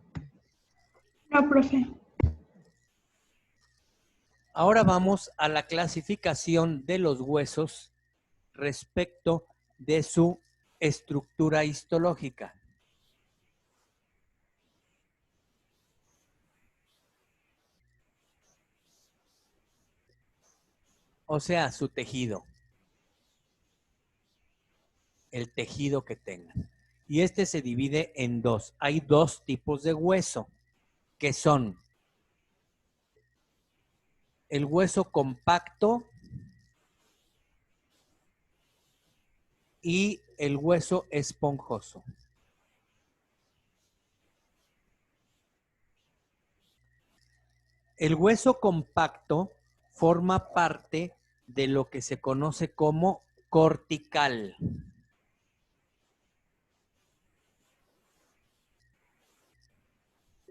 Speaker 5: No, profe.
Speaker 1: Ahora vamos a la clasificación de los huesos respecto de su estructura histológica. O sea, su tejido. El tejido que tengan. Y este se divide en 2. Hay 2 tipos de hueso, que son el hueso compacto y el hueso esponjoso. El hueso compacto forma parte de lo que se conoce como cortical.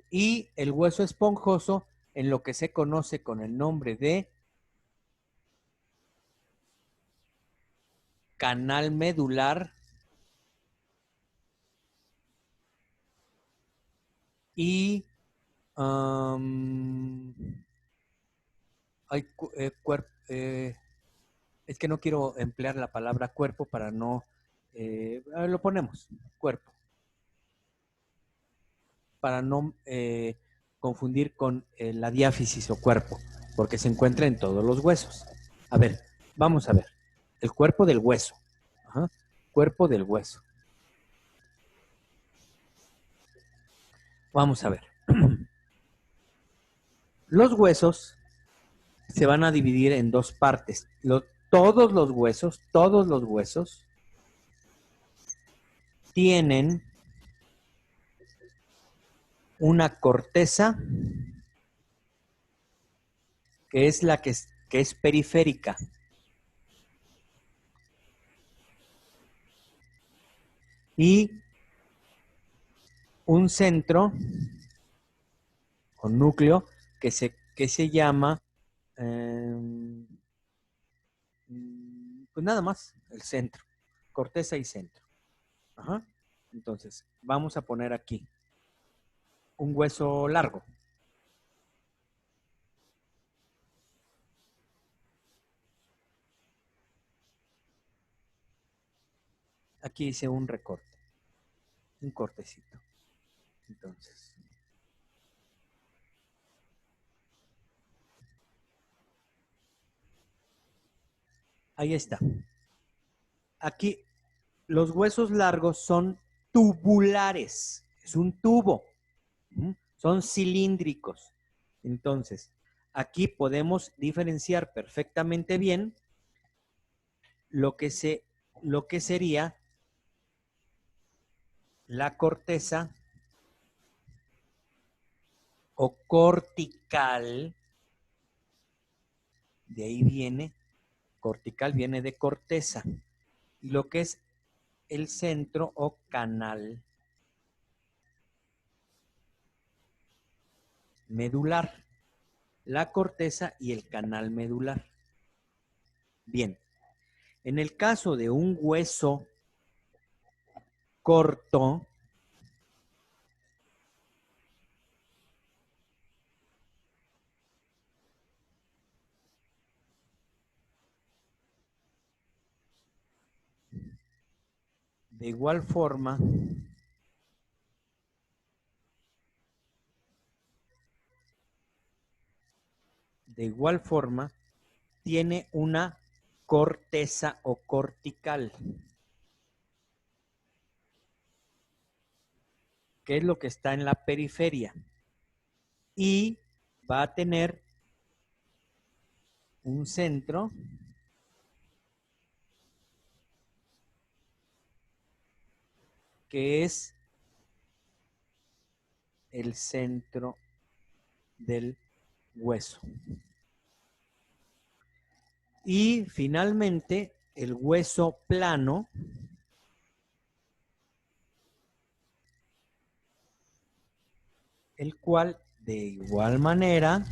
Speaker 1: Y el hueso esponjoso en lo que se conoce con el nombre de canal medular y es que no quiero emplear la palabra cuerpo para no, lo ponemos, cuerpo, para no confundir con la diáfisis o cuerpo, porque se encuentra en todos los huesos. A ver, vamos a ver, el cuerpo del hueso, cuerpo del hueso. Vamos a ver. Los huesos se van a dividir en 2 partes. Todos los huesos tienen una corteza que es la que es periférica. Y un centro o núcleo que se llama, pues nada más, el centro, corteza y centro. Entonces, vamos a poner aquí un hueso largo. Aquí hice un recorte, un cortecito. Entonces, ahí está. Aquí los huesos largos son tubulares, es un tubo, son cilíndricos. Entonces, aquí podemos diferenciar perfectamente bien lo que sería la corteza o cortical, de ahí viene, cortical viene de corteza, y lo que es el centro o canal medular, la corteza y el canal medular. Bien, en el caso de un hueso corto, de igual forma, tiene una corteza o cortical. Que es lo que está en la periferia. Y va a tener un centro que es el centro del hueso. Y finalmente, el hueso plano el cual de igual manera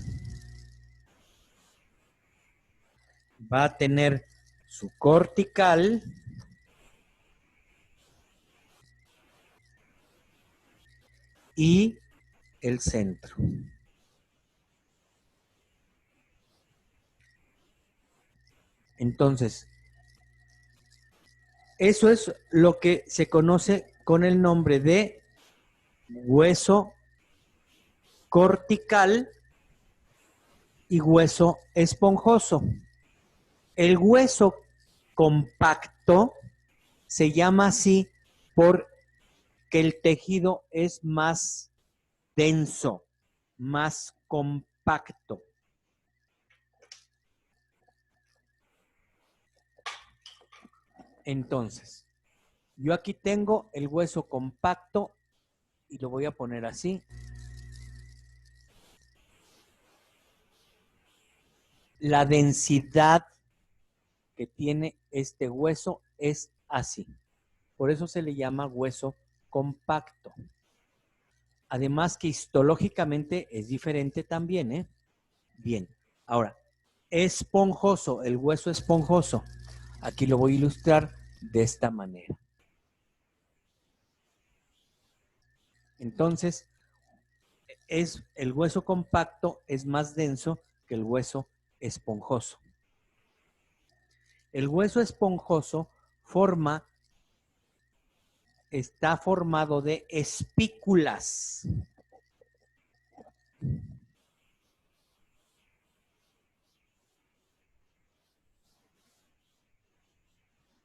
Speaker 1: va a tener su cortical y el centro. Entonces, eso es lo que se conoce con el nombre de hueso cortical y hueso esponjoso. El hueso compacto se llama así porque el tejido es más denso, más compacto. Entonces, yo aquí tengo el hueso compacto y lo voy a poner así. La densidad que tiene este hueso es así. Por eso se le llama hueso compacto. Además que histológicamente es diferente también, ¿eh? Bien, ahora, esponjoso, el hueso esponjoso. Aquí lo voy a ilustrar de esta manera. Entonces, el hueso compacto es más denso que el hueso esponjoso. El hueso esponjoso está formado de espículas.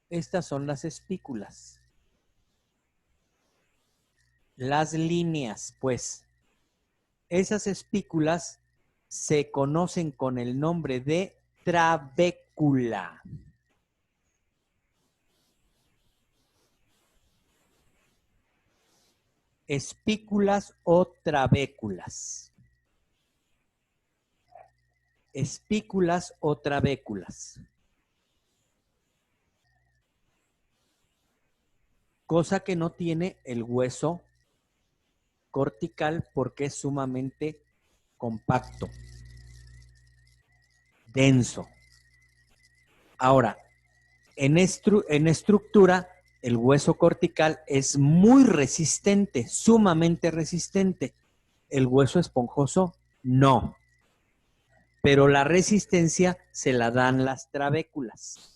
Speaker 1: Estas son las espículas. Las líneas, pues, esas espículas se conocen con el nombre de trabécula. Espículas o trabéculas. Espículas o trabéculas. Cosa que no tiene el hueso cortical porque es sumamente compacto, denso. Ahora, en estructura, el hueso cortical es muy resistente, sumamente resistente. El hueso esponjoso, no. Pero la resistencia se la dan las trabéculas.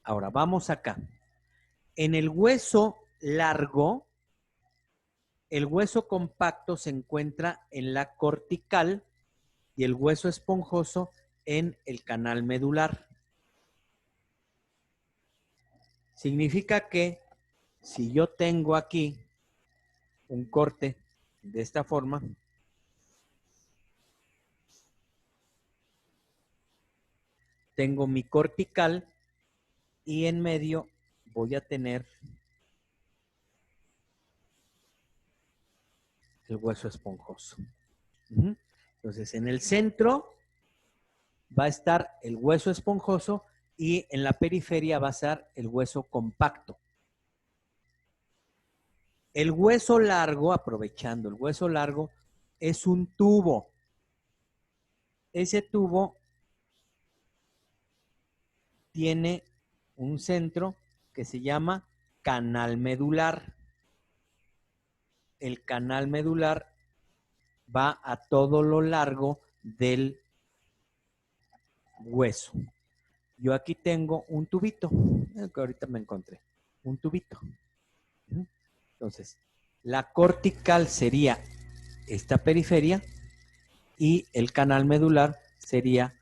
Speaker 1: Ahora, vamos acá. En el hueso largo, el hueso compacto se encuentra en la cortical y el hueso esponjoso en el canal medular. Significa que si yo tengo aquí un corte de esta forma, tengo mi cortical y en medio voy a tener el hueso esponjoso. Ujú. Entonces, en el centro va a estar el hueso esponjoso y en la periferia va a estar el hueso compacto. El hueso largo, aprovechando el hueso largo, es un tubo. Ese tubo tiene un centro que se llama canal medular. El canal medular va a todo lo largo del hueso. Yo aquí tengo un tubito, que ahorita me encontré, un tubito. Entonces, la cortical sería esta periferia y el canal medular sería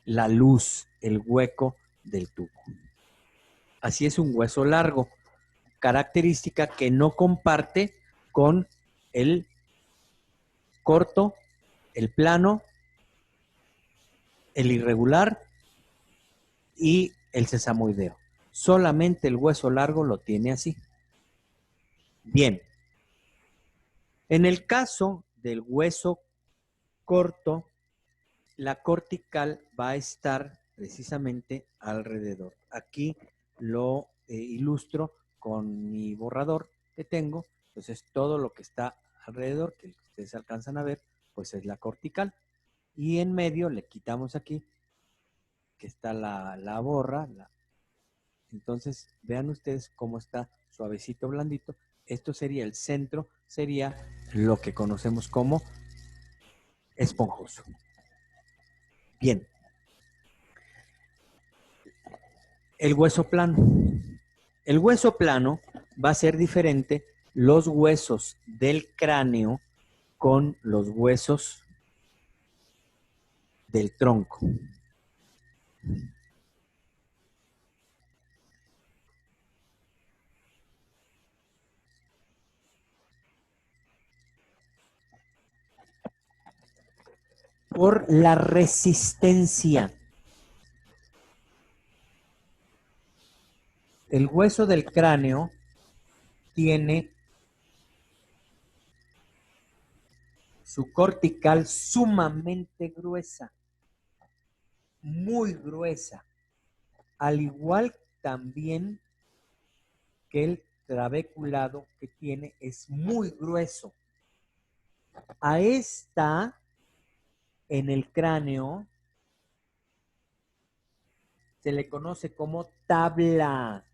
Speaker 1: la luz, el hueco del tubo. Así es un hueso largo, característica que no comparte con el corto, el plano, el irregular y el sesamoideo. Solamente el hueso largo lo tiene así. Bien. En el caso del hueso corto, la cortical va a estar precisamente alrededor. Aquí lo ilustro con mi borrador que tengo. Entonces, todo lo que está alrededor, que ustedes alcanzan a ver, pues es la cortical. Y en medio le quitamos aquí, que está la borra. Entonces, vean ustedes cómo está suavecito, blandito. Esto sería el centro, sería lo que conocemos como esponjoso. Bien. El hueso plano. El hueso plano va a ser diferente los huesos del cráneo con los huesos del tronco. Por la resistencia. El hueso del cráneo tiene su cortical sumamente gruesa, muy gruesa, al igual también que el trabeculado que tiene es muy grueso. A esta, en el cráneo, se le conoce como tabla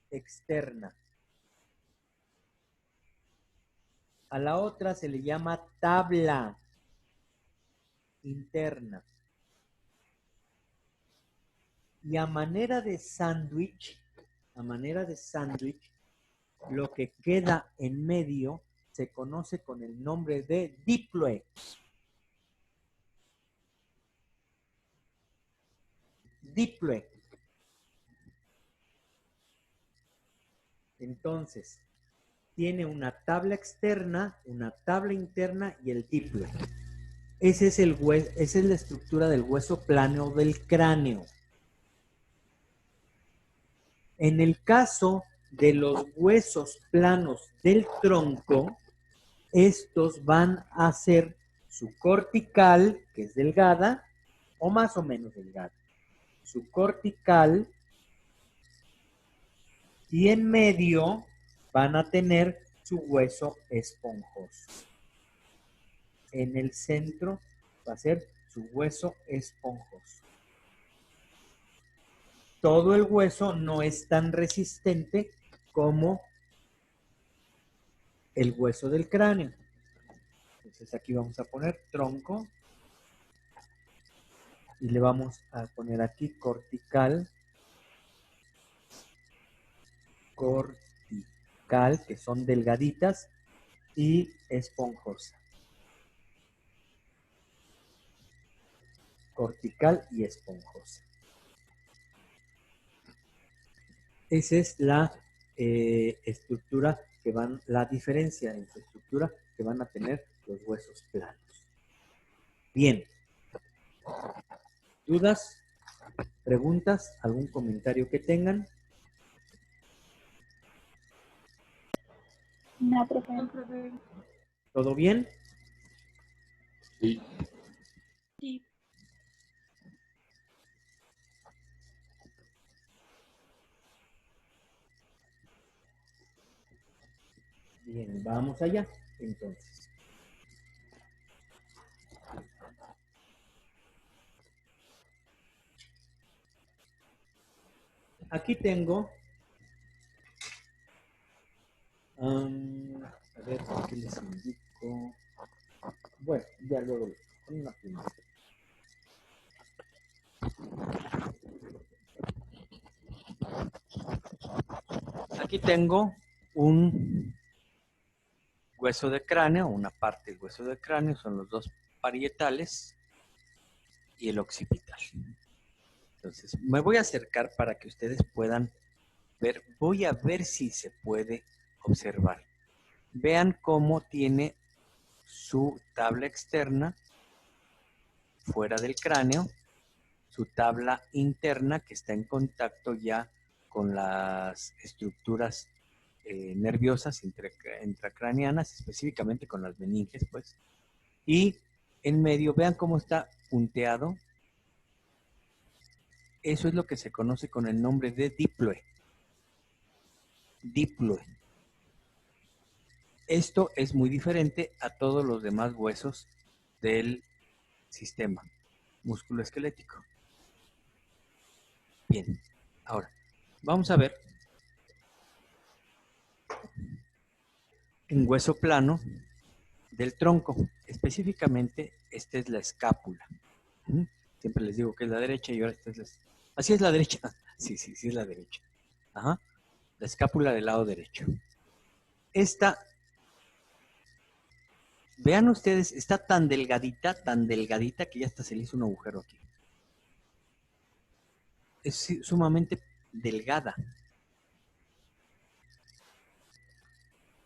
Speaker 1: externa. A la otra se le llama tabla interna. Y a manera de sándwich, lo que queda en medio se conoce con el nombre de diploe. Diploe. Entonces, tiene una tabla externa, una tabla interna y el diploe. Esa es la estructura del hueso plano del cráneo. En el caso de los huesos planos del tronco, estos van a ser su cortical, que es delgada, o más o menos delgada. Su cortical, y en medio van a tener su hueso esponjoso. En el centro va a ser su hueso esponjoso. Todo el hueso no es tan resistente como el hueso del cráneo. Entonces aquí vamos a poner tronco y le vamos a poner aquí cortical, que son delgaditas, y esponjosa. Cortical y esponjosa. Esa es la estructura la diferencia en su estructura que van a tener los huesos planos. Bien. ¿Dudas? ¿Preguntas? ¿Algún comentario que tengan?
Speaker 5: No, profe.
Speaker 1: ¿Todo bien?
Speaker 6: Sí.
Speaker 5: Sí.
Speaker 1: Bien, vamos allá, entonces. Aquí tengo, a ver, ¿qué les indico? Bueno, ya luego con una pluma. Aquí tengo un hueso de cráneo, una parte del hueso de cráneo, son los dos parietales y el occipital. Entonces, me voy a acercar para que ustedes puedan ver, voy a ver si se puede observar. Vean cómo tiene su tabla externa fuera del cráneo, su tabla interna que está en contacto ya con las estructuras nerviosas intracraneanas, específicamente con las meninges, pues. Y en medio, vean cómo está punteado. Eso es lo que se conoce con el nombre de diploe. Diploe. Esto es muy diferente a todos los demás huesos del sistema musculoesquelético. Bien, ahora vamos a ver un hueso plano del tronco. Específicamente, esta es la escápula. Siempre les digo que es la derecha y ahora esta es la... Así es la derecha. Sí, es la derecha. Ajá. La escápula del lado derecho. Esta, vean ustedes, está tan delgadita que ya hasta se le hizo un agujero aquí. Es sumamente delgada.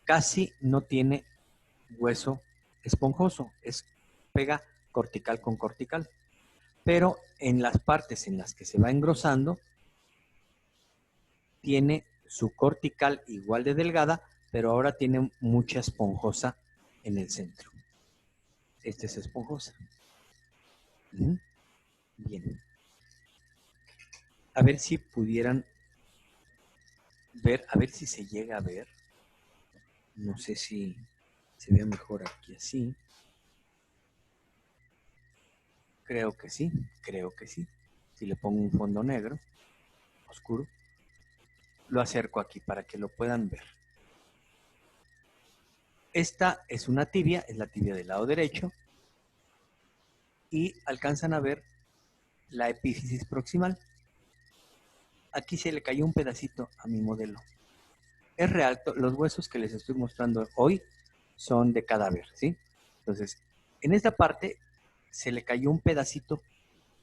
Speaker 1: Casi no tiene hueso esponjoso, pega cortical con cortical. Pero en las partes en las que se va engrosando, tiene su cortical igual de delgada, pero ahora tiene mucha esponjosa en el centro. Esta es esponjosa. Bien. A ver si pudieran ver, a ver si se llega a ver. No sé si se ve mejor aquí así. Creo que sí. Si le pongo un fondo negro, oscuro, lo acerco aquí para que lo puedan ver. Esta es una tibia, es la tibia del lado derecho, y alcanzan a ver la epífisis proximal. Aquí se le cayó un pedacito a mi modelo. Es real, los huesos que les estoy mostrando hoy son de cadáver, ¿sí? Entonces, en esta parte se le cayó un pedacito,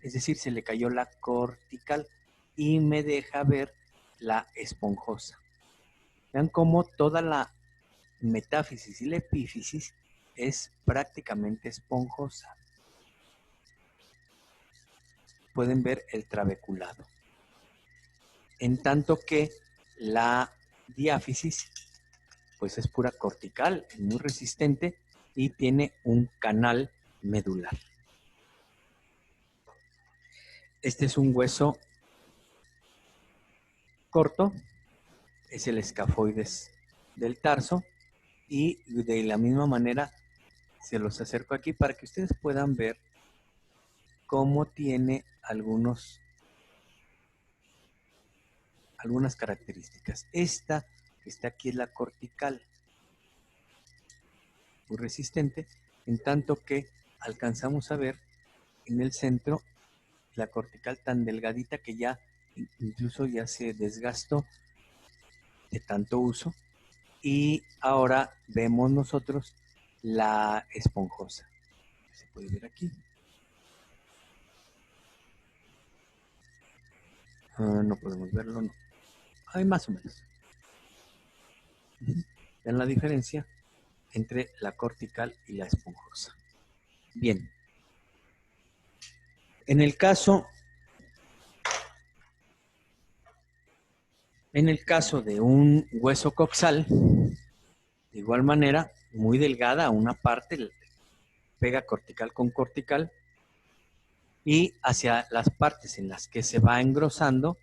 Speaker 1: es decir, se le cayó la cortical y me deja ver la esponjosa. Vean cómo toda la metáfisis y la epífisis es prácticamente esponjosa. Pueden ver el trabeculado. En tanto que la diáfisis pues es pura cortical, muy resistente y tiene un canal medular. Este es un hueso corto, es el escafoides del tarso, y de la misma manera se los acerco aquí para que ustedes puedan ver cómo tiene algunas características. Esta que está aquí es la cortical, muy resistente, en tanto que alcanzamos a ver en el centro la cortical tan delgadita que ya incluso ya se desgastó de tanto uso, y ahora vemos nosotros la esponjosa. Se puede ver aquí. No podemos verlo, no. Hay más o menos. Vean la diferencia entre la cortical y la esponjosa. Bien. En el caso de un hueso coxal, De igual manera, muy delgada a una parte, pega cortical con cortical, y hacia las partes en las que se va engrosando,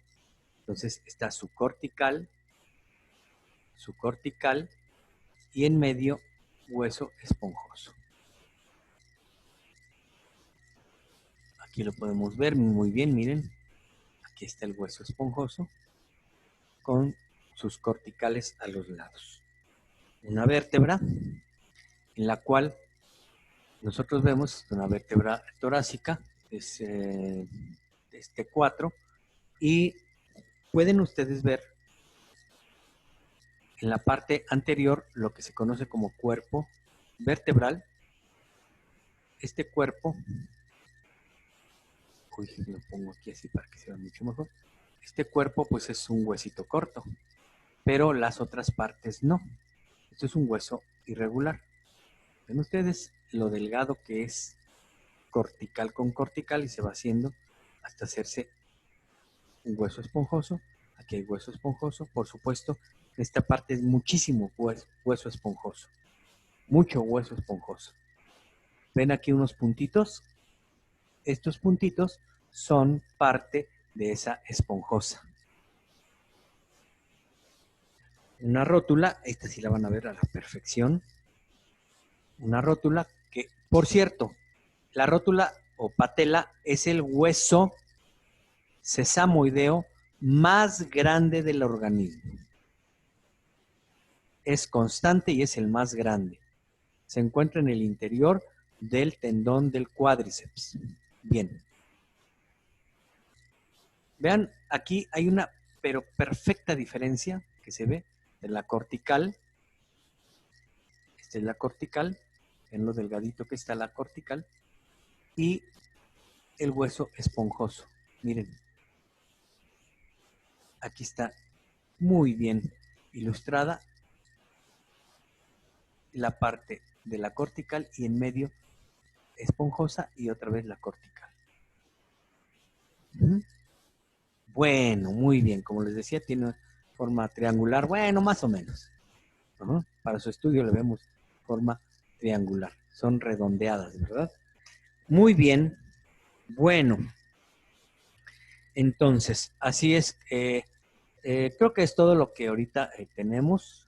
Speaker 1: entonces está su cortical, y en medio hueso esponjoso. Aquí lo podemos ver muy bien, miren. Aquí está el hueso esponjoso con sus corticales a los lados. Una vértebra en la cual nosotros vemos una vértebra torácica, es T4, y pueden ustedes ver en la parte anterior lo que se conoce como cuerpo vertebral. Este cuerpo, lo pongo aquí así para que se vea mucho mejor. Este cuerpo pues es un huesito corto, pero las otras partes no. Esto es un hueso irregular. Ven ustedes lo delgado que es cortical con cortical y se va haciendo hasta hacerse un hueso esponjoso. Aquí hay hueso esponjoso, por supuesto. Esta parte es muchísimo hueso esponjoso. Mucho hueso esponjoso. ¿Ven aquí unos puntitos? Estos puntitos son parte de esa esponjosa. Una rótula, esta sí la van a ver a la perfección. Una rótula que, por cierto, la rótula o patela es el hueso sesamoideo más grande del organismo. Es constante y es el más grande. Se encuentra en el interior del tendón del cuádriceps. Bien. Vean, aquí hay una pero perfecta diferencia que se ve de la cortical. Esta es la cortical, en lo delgadito que está la cortical, y el hueso esponjoso. Miren, aquí está muy bien ilustrada la parte de la cortical y en medio esponjosa y otra vez la cortical. Bueno, muy bien. Como les decía, tiene forma triangular. Bueno, más o menos. Para su estudio le vemos forma triangular. Son redondeadas, ¿verdad? Muy bien. Bueno. Entonces, así es. Creo que es todo lo que ahorita tenemos.